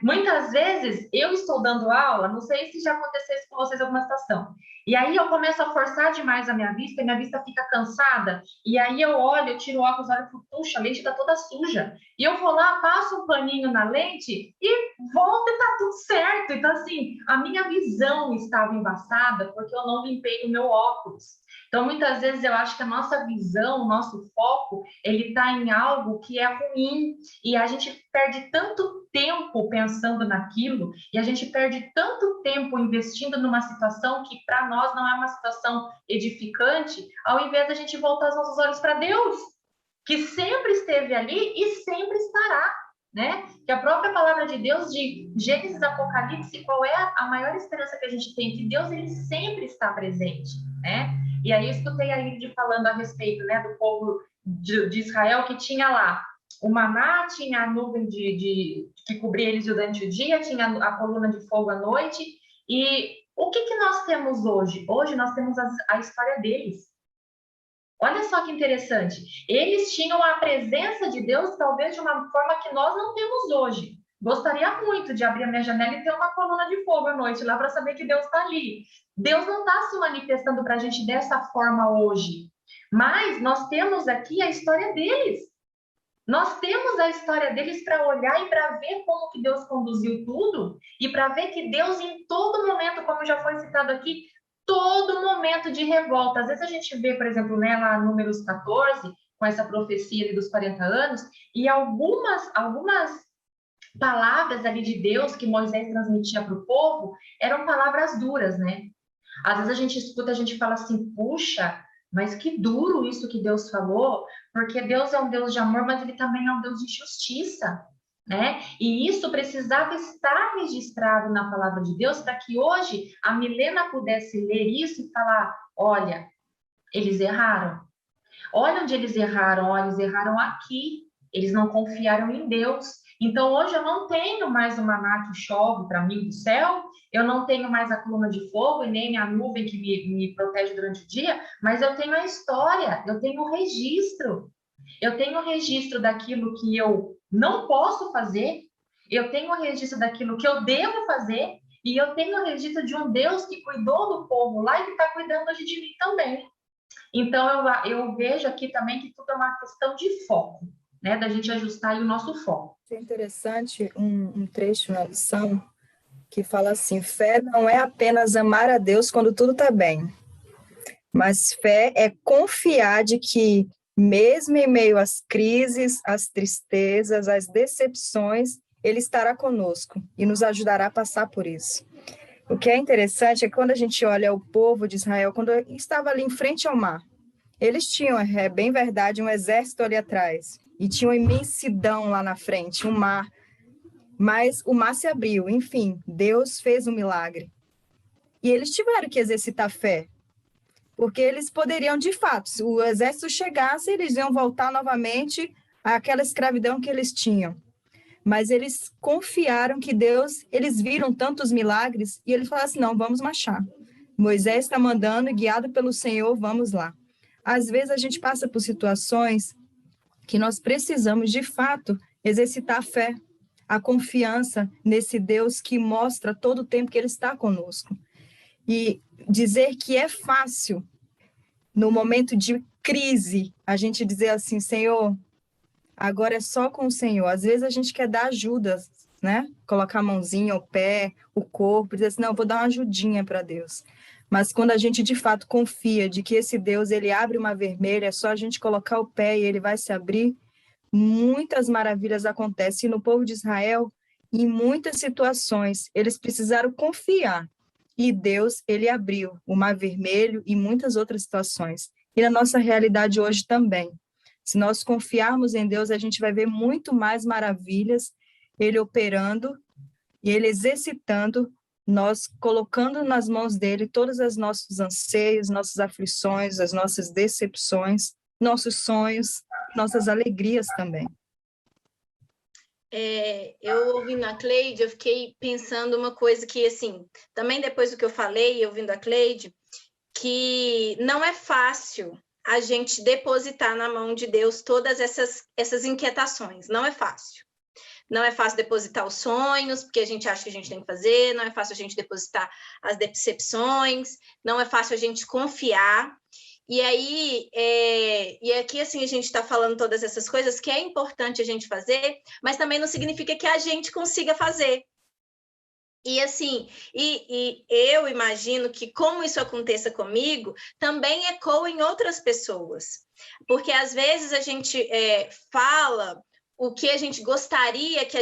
Muitas vezes eu estou dando aula, não sei se já aconteceu isso com vocês em alguma situação. E aí eu começo a forçar demais a minha vista, e minha vista fica cansada. E aí eu olho, eu tiro o óculos, olho e falo, puxa, a lente está toda suja. E eu vou lá, passo um paninho na lente e volto e está tudo certo. Então, assim, a minha visão estava embaçada porque eu não limpei o meu óculos. Então, muitas vezes eu acho que a nossa visão, o nosso foco, ele está em algo que é ruim, e a gente perde tanto tempo pensando naquilo, e a gente perde tanto tempo investindo numa situação que para nós não é uma situação edificante, ao invés da gente voltar os nossos olhos para Deus, que sempre esteve ali e sempre estará, né? Que a própria palavra de Deus, de Gênesis, Apocalipse, qual é a maior esperança que a gente tem? Que Deus, ele sempre está presente, né? E aí eu escutei a Ingrid falando a respeito, né, do povo de Israel, que tinha lá o maná, tinha a nuvem que cobria eles durante o dia, tinha a coluna de fogo à noite. E o que nós temos hoje? Hoje nós temos a história deles. Olha só que interessante. Eles tinham a presença de Deus, talvez de uma forma que nós não temos hoje. Gostaria muito de abrir a minha janela e ter uma coluna de fogo à noite lá para saber que Deus está ali. Deus não está se manifestando para a gente dessa forma hoje. Mas nós temos aqui a história deles. Nós temos a história deles para olhar e para ver como que Deus conduziu tudo, e para ver que Deus, em todo momento, como já foi citado aqui, todo momento de revolta. Às vezes a gente vê, por exemplo, né, lá Números 14, com essa profecia ali dos 40 anos, e algumas palavras ali de Deus que Moisés transmitia para o povo eram palavras duras, né? Às vezes a gente escuta, a gente fala assim, puxa, mas que duro isso que Deus falou, porque Deus é um Deus de amor, mas ele também é um Deus de justiça, né? E isso precisava estar registrado na palavra de Deus para que hoje a Milena pudesse ler isso e falar, olha, eles erraram. Olha onde eles erraram, olha, eles erraram aqui. Eles não confiaram em Deus. Então, hoje eu não tenho mais o maná que chove para mim do céu, eu não tenho mais a coluna de fogo e nem a nuvem que me protege durante o dia, mas eu tenho a história, eu tenho o registro. Eu tenho o registro daquilo que eu não posso fazer, eu tenho o registro daquilo que eu devo fazer, e eu tenho o registro de um Deus que cuidou do povo lá e que está cuidando hoje de mim também. Então, eu vejo aqui também que tudo é uma questão de foco, né? Da gente ajustar aí o nosso foco. É interessante um trecho na lição que fala assim, fé não é apenas amar a Deus quando tudo está bem, mas fé é confiar de que, mesmo em meio às crises, às tristezas, às decepções, Ele estará conosco e nos ajudará a passar por isso. O que é interessante é que quando a gente olha o povo de Israel, quando estava ali em frente ao mar, eles tinham, é bem verdade, um exército ali atrás, e tinha uma imensidão lá na frente, um mar, mas o mar se abriu, enfim, Deus fez um milagre. E eles tiveram que exercitar fé, porque eles poderiam, de fato, se o exército chegasse, eles iam voltar novamente àquela escravidão que eles tinham. Mas eles confiaram que Deus, eles viram tantos milagres, e eles falaram assim, não, vamos marchar. Moisés está mandando, guiado pelo Senhor, vamos lá. Às vezes a gente passa por situações que nós precisamos, de fato, exercitar a fé, a confiança nesse Deus que mostra todo o tempo que Ele está conosco. E dizer que é fácil, no momento de crise, a gente dizer assim, Senhor, agora é só com o Senhor. Às vezes a gente quer dar ajuda, né? Colocar a mãozinha, o pé, o corpo, dizer assim, não, vou dar uma ajudinha para Deus. Mas quando a gente de fato confia de que esse Deus, ele abre uma vermelha, é só a gente colocar o pé e ele vai se abrir, muitas maravilhas acontecem. E no povo de Israel, em muitas situações, eles precisaram confiar. E Deus, ele abriu o mar vermelho e muitas outras situações. E na nossa realidade hoje também. Se nós confiarmos em Deus, a gente vai ver muito mais maravilhas, ele operando e ele exercitando, nós colocando nas mãos dele todos os nossos anseios, nossas aflições, as nossas decepções, nossos sonhos, nossas alegrias também. Eu ouvindo a Cleide, eu fiquei pensando uma coisa que, assim, também depois do que eu falei, ouvindo a Cleide, que não é fácil a gente depositar na mão de Deus todas essas inquietações, não é fácil. Não é fácil depositar os sonhos, porque a gente acha que a gente tem que fazer, não é fácil a gente depositar as decepções, não é fácil a gente confiar. E aí, e aqui assim a gente está falando todas essas coisas que é importante a gente fazer, mas também não significa que a gente consiga fazer. E assim, e eu imagino que como isso aconteça comigo, também ecoa em outras pessoas. Porque às vezes a gente fala o que a gente gostaria que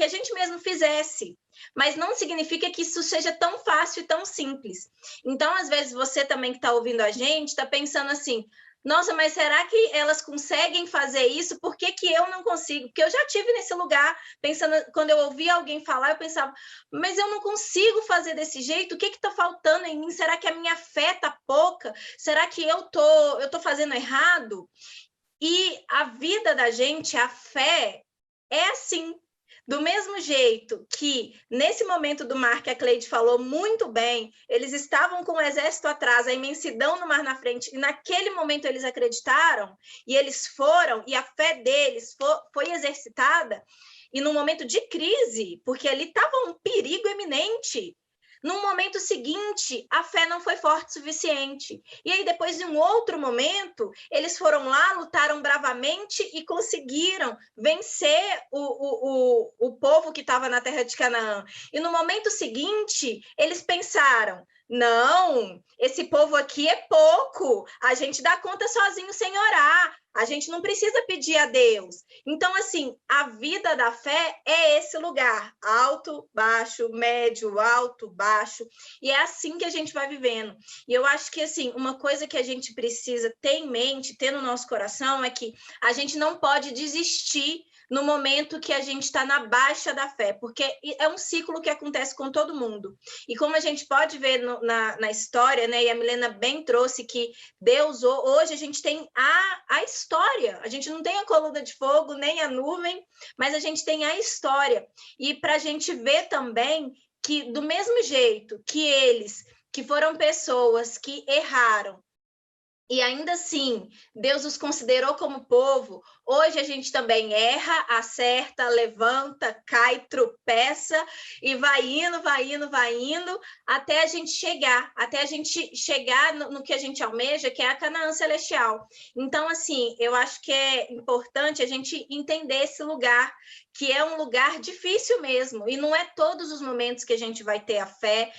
a gente mesmo fizesse, mas não significa que isso seja tão fácil e tão simples. Então, às vezes, você também que está ouvindo a gente, está pensando assim, nossa, mas será que elas conseguem fazer isso? Por que eu não consigo? Porque eu já estive nesse lugar, pensando, quando eu ouvia alguém falar, eu pensava, mas eu não consigo fazer desse jeito, o que está faltando em mim? Será que a minha fé está pouca? Será que eu tô fazendo errado? E a vida da gente, a fé, é assim. Do mesmo jeito que, nesse momento do mar que a Cleide falou muito bem, eles estavam com o exército atrás, a imensidão no mar na frente, e naquele momento eles acreditaram, e eles foram, e a fé deles foi exercitada, e no momento de crise, porque ali estava um perigo iminente, no momento seguinte, a fé não foi forte o suficiente. E aí, depois de um outro momento, eles foram lá, lutaram bravamente e conseguiram vencer o povo que estava na terra de Canaã. E no momento seguinte, eles pensaram, não, esse povo aqui é pouco, a gente dá conta sozinho sem orar, a gente não precisa pedir a Deus. Então, assim, a vida da fé é esse lugar, alto, baixo, médio, alto, baixo, e é assim que a gente vai vivendo. E eu acho que, assim, uma coisa que a gente precisa ter em mente, ter no nosso coração, é que a gente não pode desistir no momento que a gente está na baixa da fé, porque é um ciclo que acontece com todo mundo. E como a gente pode ver na história, né, e a Milena bem trouxe que Deus, hoje a gente tem a história, a gente não tem a coluna de fogo, nem a nuvem, mas a gente tem a história. E para a gente ver também que, do mesmo jeito que eles, que foram pessoas que erraram, e ainda assim, Deus os considerou como povo. Hoje a gente também erra, acerta, levanta, cai, tropeça e vai indo, até a gente chegar no que a gente almeja, que é a Canaã celestial. Então, assim, eu acho que é importante a gente entender esse lugar, que é um lugar difícil mesmo, e não é todos os momentos que a gente vai ter a fé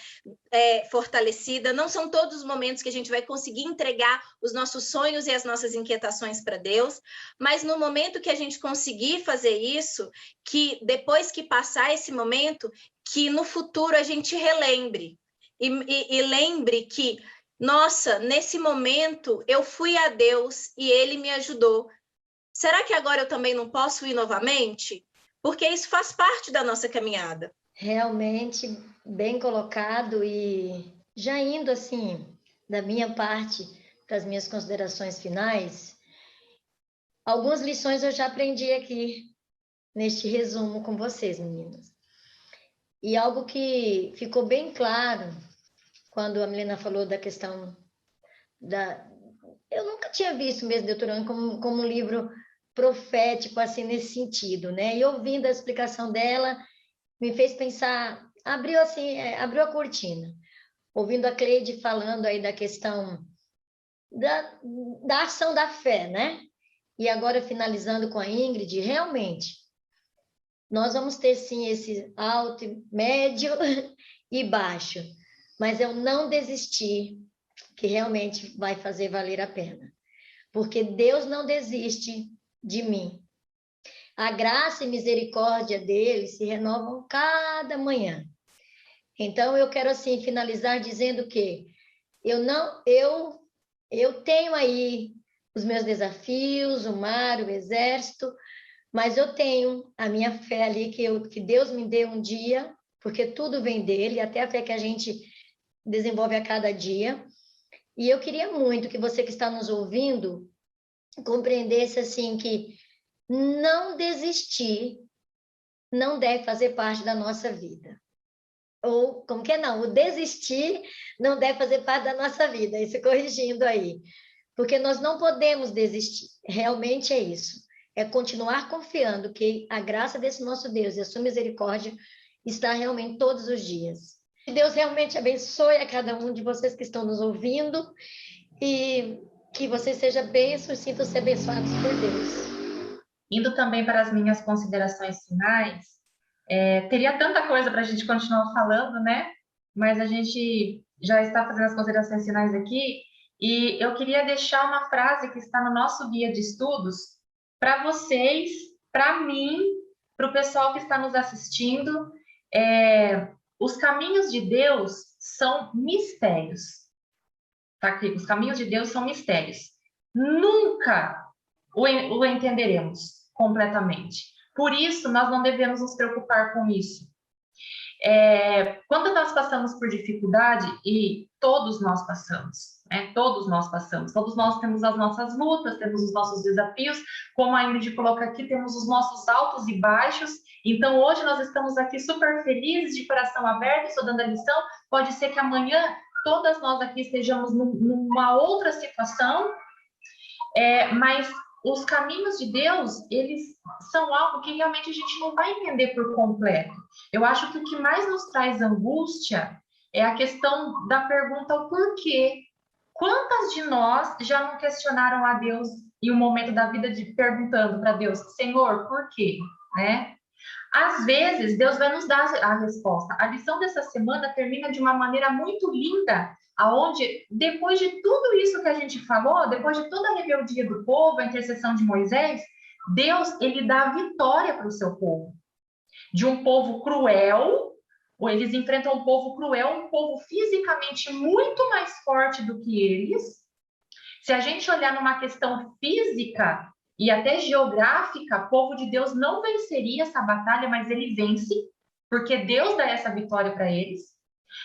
fortalecida, não são todos os momentos que a gente vai conseguir entregar os nossos sonhos e as nossas inquietações para Deus, mas no momento que a gente conseguir fazer isso, que depois que passar esse momento, que no futuro a gente relembre, e lembre que, nossa, nesse momento eu fui a Deus e Ele me ajudou. Será que agora eu também não posso ir novamente? Porque isso faz parte da nossa caminhada. Realmente bem colocado, e já indo assim, da minha parte, para as minhas considerações finais, algumas lições eu já aprendi aqui neste resumo com vocês, meninas. E algo que ficou bem claro quando a Milena falou da questão da... Eu nunca tinha visto mesmo Deuteronômio como um livro profético, assim, nesse sentido, né? E ouvindo a explicação dela, me fez pensar, abriu a cortina. Ouvindo a Cleide falando aí da questão da ação da fé, né? E agora finalizando com a Ingrid, realmente, nós vamos ter sim esse alto, médio e baixo, mas eu não desisti, que realmente vai fazer valer a pena, porque Deus não desiste de mim. A graça e misericórdia dele se renovam cada manhã. Então eu quero assim finalizar dizendo que eu tenho aí os meus desafios, o mar, o exército, mas eu tenho a minha fé ali que Deus me deu um dia, porque tudo vem dele, até a fé que a gente desenvolve a cada dia. E eu queria muito que você que está nos ouvindo compreendesse assim que não desistir não deve fazer parte da nossa vida. Ou, como que não? O desistir não deve fazer parte da nossa vida, isso corrigindo aí. Porque nós não podemos desistir, realmente é isso. É continuar confiando que a graça desse nosso Deus e a sua misericórdia está realmente todos os dias. Que Deus realmente abençoe a cada um de vocês que estão nos ouvindo e que você seja bênção, sintam-se abençoados por Deus. Indo também para as minhas considerações finais, teria tanta coisa para a gente continuar falando, né? Mas a gente já está fazendo as considerações finais aqui e eu queria deixar uma frase que está no nosso guia de estudos para vocês, para mim, para o pessoal que está nos assistindo. Os caminhos de Deus são mistérios. Tá aqui, os caminhos de Deus são mistérios. Nunca o entenderemos completamente. Por isso, nós não devemos nos preocupar com isso. Quando nós passamos por dificuldade, e todos nós passamos, né? Todos nós temos as nossas lutas, temos os nossos desafios, como a Ingrid coloca aqui, temos os nossos altos e baixos. Então, hoje nós estamos aqui super felizes, de coração aberto, estudando a lição. Pode ser que amanhã todas nós aqui estejamos numa outra situação, mas os caminhos de Deus, eles são algo que realmente a gente não vai entender por completo. Eu acho que o que mais nos traz angústia é a questão da pergunta o porquê. Quantas de nós já não questionaram a Deus em um momento da vida perguntando para Deus, Senhor, por quê? Né? Às vezes, Deus vai nos dar a resposta. A lição dessa semana termina de uma maneira muito linda, aonde, depois de tudo isso que a gente falou, depois de toda a rebeldia do povo, a intercessão de Moisés, Deus, ele dá a vitória para o seu povo. De um povo cruel, ou eles enfrentam um povo cruel, um povo fisicamente muito mais forte do que eles. Se a gente olhar numa questão física e até geográfica, o povo de Deus não venceria essa batalha, mas ele vence, porque Deus dá essa vitória para eles.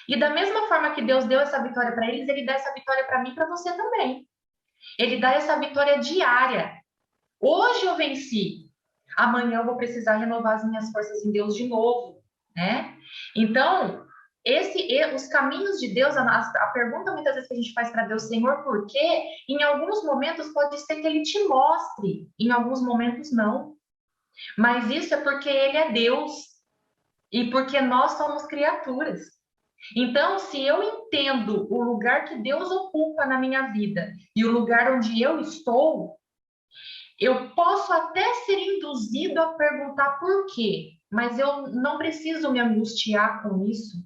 E da mesma forma que Deus deu essa vitória para eles, ele dá essa vitória para mim e para você também. Ele dá essa vitória diária. Hoje eu venci, amanhã eu vou precisar renovar as minhas forças em Deus de novo, né? Então, os caminhos de Deus, a pergunta muitas vezes que a gente faz para Deus, Senhor, por quê? Em alguns momentos pode ser que ele te mostre, em alguns momentos não. Mas isso é porque ele é Deus e porque nós somos criaturas. Então, se eu entendo o lugar que Deus ocupa na minha vida e o lugar onde eu estou, eu posso até ser induzido a perguntar por quê, mas eu não preciso me angustiar com isso,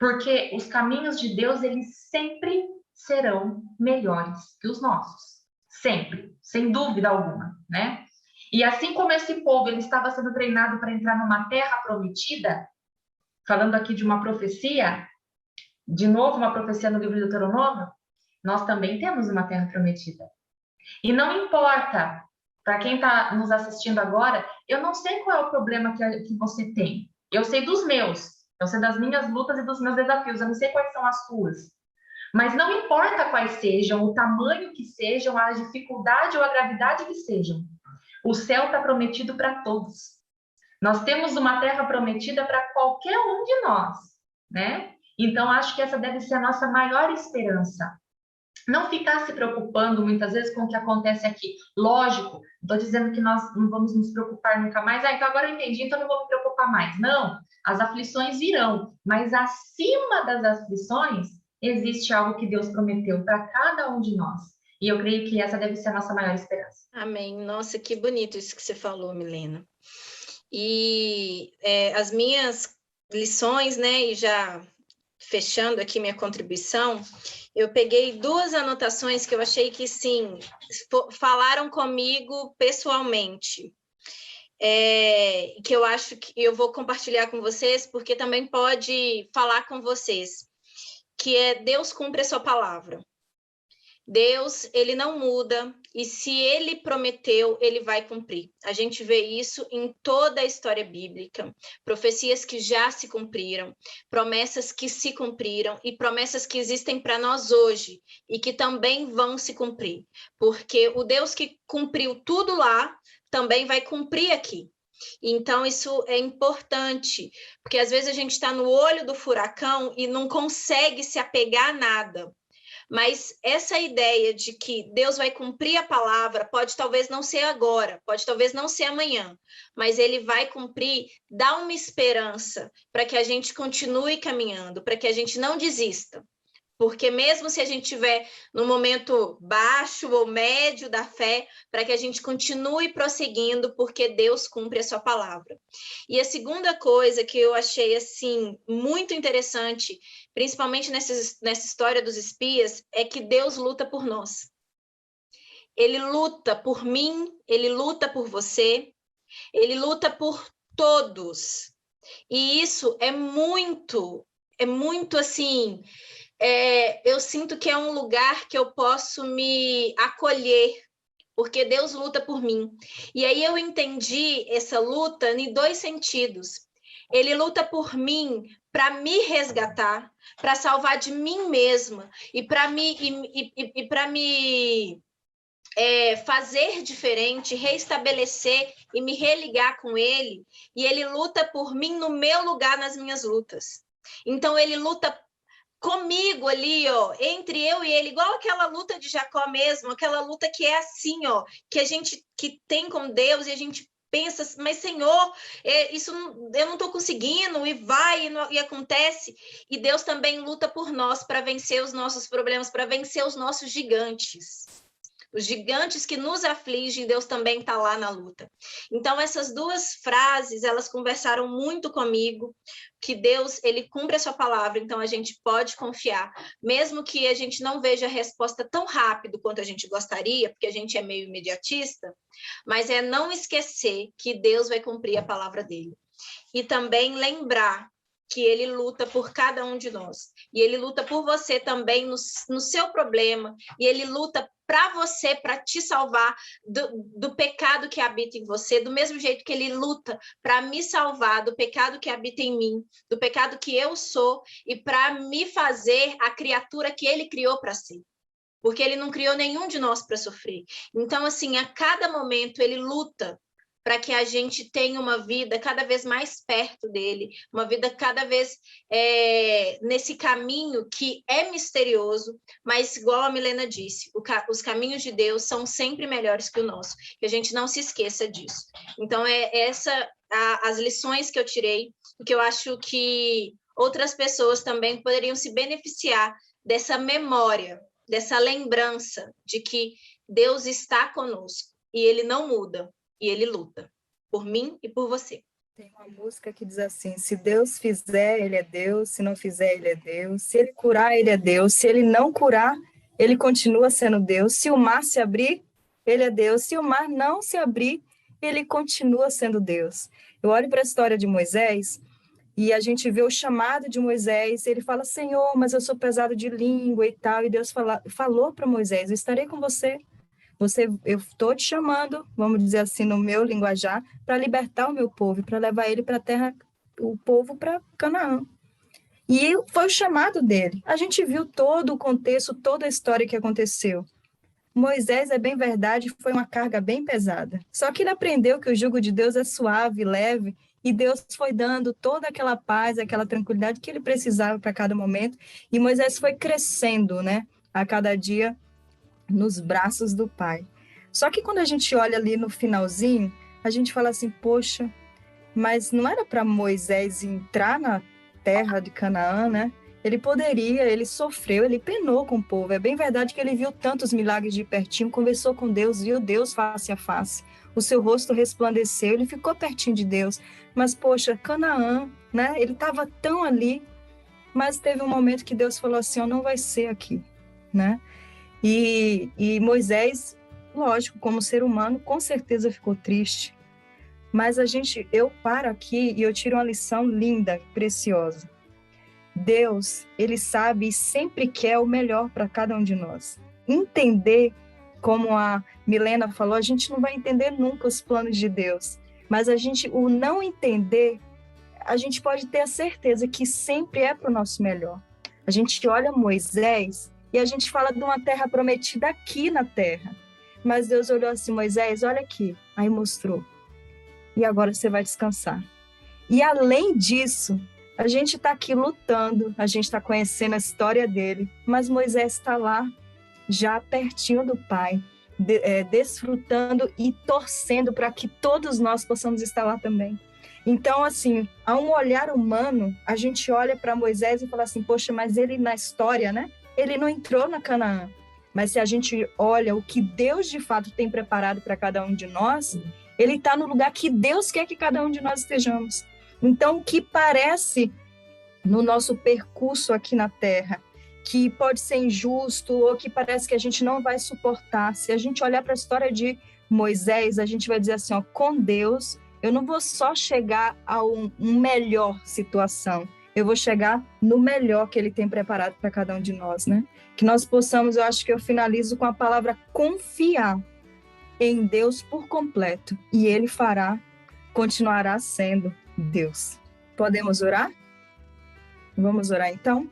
porque os caminhos de Deus, eles sempre serão melhores que os nossos. Sempre, sem dúvida alguma, né? E assim como esse povo, ele estava sendo treinado para entrar numa terra prometida, falando aqui de uma profecia, de novo uma profecia no livro de Deuteronômio, nós também temos uma terra prometida. E não importa, para quem está nos assistindo agora, eu não sei qual é o problema que você tem. Eu sei dos meus, eu sei das minhas lutas e dos meus desafios, eu não sei quais são as suas. Mas não importa quais sejam, o tamanho que sejam, a dificuldade ou a gravidade que sejam, o céu está prometido para todos. Nós temos uma terra prometida para qualquer um de nós, né? Então, acho que essa deve ser a nossa maior esperança. Não ficar se preocupando muitas vezes com o que acontece aqui. Lógico, estou dizendo que nós não vamos nos preocupar nunca mais. Então agora eu entendi, então não vou me preocupar mais. Não, as aflições virão, mas acima das aflições existe algo que Deus prometeu para cada um de nós. E eu creio que essa deve ser a nossa maior esperança. Amém. Nossa, que bonito isso que você falou, Milena. E as minhas lições, né, e já fechando aqui minha contribuição, eu peguei 2 anotações que eu achei que, sim, falaram comigo pessoalmente, que eu acho que eu vou compartilhar com vocês, porque também pode falar com vocês, que é Deus cumpre a sua palavra. Deus, ele não muda, e se ele prometeu, ele vai cumprir. A gente vê isso em toda a história bíblica, profecias que já se cumpriram, promessas que se cumpriram e promessas que existem para nós hoje e que também vão se cumprir, porque o Deus que cumpriu tudo lá também vai cumprir aqui. Então, isso é importante, porque às vezes a gente está no olho do furacão e não consegue se apegar a nada. Mas essa ideia de que Deus vai cumprir a palavra pode talvez não ser agora, pode talvez não ser amanhã, mas ele vai cumprir, dá uma esperança para que a gente continue caminhando, para que a gente não desista. Porque mesmo se a gente estiver no momento baixo ou médio da fé, para que a gente continue prosseguindo, porque Deus cumpre a sua palavra. E a segunda coisa que eu achei assim muito interessante, principalmente nessa história dos espias, é que Deus luta por nós. Ele luta por mim, ele luta por você, ele luta por todos. E isso é muito assim... eu sinto que é um lugar que eu posso me acolher, porque Deus luta por mim. E aí eu entendi essa luta em 2 sentidos. Ele luta por mim para me resgatar, para salvar de mim mesma e para me fazer diferente, reestabelecer e me religar com ele. E ele luta por mim no meu lugar nas minhas lutas. Então ele luta comigo ali, ó, entre eu e ele, igual aquela luta de Jacó mesmo, aquela luta que é assim, ó, que a gente que tem com Deus e a gente pensa, mas Senhor, isso eu não estou conseguindo, e vai, e acontece, e Deus também luta por nós para vencer os nossos problemas, para vencer os nossos gigantes. Os gigantes que nos afligem, Deus também está lá na luta. Então, essas 2 frases, elas conversaram muito comigo, que Deus, ele cumpre a sua palavra, então a gente pode confiar, mesmo que a gente não veja a resposta tão rápido quanto a gente gostaria, porque a gente é meio imediatista, mas é não esquecer que Deus vai cumprir a palavra dele. E também lembrar que ele luta por cada um de nós. E ele luta por você também no seu problema. E ele luta para você, para te salvar do pecado que habita em você, do mesmo jeito que ele luta para me salvar do pecado que habita em mim, do pecado que eu sou, e para me fazer a criatura que ele criou para ser. Porque ele não criou nenhum de nós para sofrer. Então, assim, a cada momento ele luta para que a gente tenha uma vida cada vez mais perto dele, uma vida cada vez nesse caminho que é misterioso, mas igual a Milena disse, os caminhos de Deus são sempre melhores que o nosso, que a gente não se esqueça disso. Então, as lições que eu tirei, que eu acho que outras pessoas também poderiam se beneficiar dessa memória, dessa lembrança de que Deus está conosco e ele não muda. E ele luta por mim e por você. Tem uma música que diz assim: se Deus fizer, ele é Deus, se não fizer, ele é Deus, se ele curar, ele é Deus, se ele não curar, ele continua sendo Deus, se o mar se abrir, ele é Deus, se o mar não se abrir, ele continua sendo Deus. Eu olho para a história de Moisés e a gente vê o chamado de Moisés, ele fala: Senhor, mas eu sou pesado de língua e tal, e Deus falou para Moisés: eu estarei com você. Eu estou te chamando, vamos dizer assim, no meu linguajar, para libertar o meu povo, para levar ele para a terra, o povo para Canaã. E foi o chamado dele. A gente viu todo o contexto, toda a história que aconteceu. Moisés, é bem verdade, foi uma carga bem pesada. Só que ele aprendeu que o jugo de Deus é suave, leve, e Deus foi dando toda aquela paz, aquela tranquilidade que ele precisava para cada momento. E Moisés foi crescendo, né, a cada dia nos braços do Pai. Só que quando a gente olha ali no finalzinho, a gente fala assim, poxa, mas não era para Moisés entrar na terra de Canaã, né? Ele poderia, ele sofreu, ele penou com o povo. É bem verdade que ele viu tantos milagres de pertinho, conversou com Deus, viu Deus face a face. O seu rosto resplandeceu, ele ficou pertinho de Deus. Mas, poxa, Canaã, né? Ele estava tão ali, mas teve um momento que Deus falou assim, não vai ser aqui, né? E Moisés, lógico, como ser humano, com certeza ficou triste. Mas eu paro aqui e eu tiro uma lição linda, preciosa. Deus, ele sabe e sempre quer o melhor para cada um de nós. Entender, como a Milena falou, a gente não vai entender nunca os planos de Deus, mas o não entender, a gente pode ter a certeza que sempre é para o nosso melhor. A gente olha Moisés e a gente fala de uma terra prometida aqui na terra, mas Deus olhou assim, Moisés, olha aqui, aí mostrou, e agora você vai descansar. E além disso, a gente está aqui lutando, a gente está conhecendo a história dele, mas Moisés está lá, já pertinho do Pai, desfrutando e torcendo para que todos nós possamos estar lá também. Então, assim, a um olhar humano, a gente olha para Moisés e fala assim, poxa, mas ele na história, né? Ele não entrou na Canaã. Mas se a gente olha o que Deus de fato tem preparado para cada um de nós, ele está no lugar que Deus quer que cada um de nós estejamos. Então, o que parece no nosso percurso aqui na Terra, que pode ser injusto ou que parece que a gente não vai suportar, se a gente olhar para a história de Moisés, a gente vai dizer assim, ó, com Deus, eu não vou só chegar a uma melhor situação, eu vou chegar no melhor que Ele tem preparado para cada um de nós, né? Que nós possamos, eu acho que eu finalizo com a palavra confiar em Deus por completo, e Ele continuará sendo Deus. Podemos orar? Vamos orar então?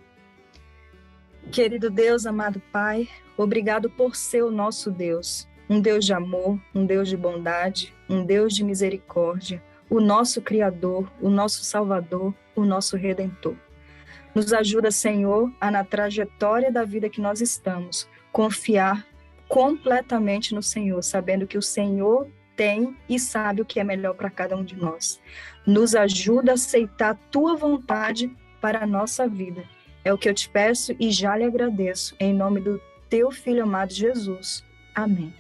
Querido Deus, amado Pai, obrigado por ser o nosso Deus, um Deus de amor, um Deus de bondade, um Deus de misericórdia, o nosso Criador, o nosso Salvador, o nosso Redentor. Nos ajuda, Senhor, a na trajetória da vida que nós estamos, confiar completamente no Senhor, sabendo que o Senhor tem e sabe o que é melhor para cada um de nós. Nos ajuda a aceitar a Tua vontade para a nossa vida. É o que eu te peço e já lhe agradeço, em nome do Teu Filho amado Jesus. Amém.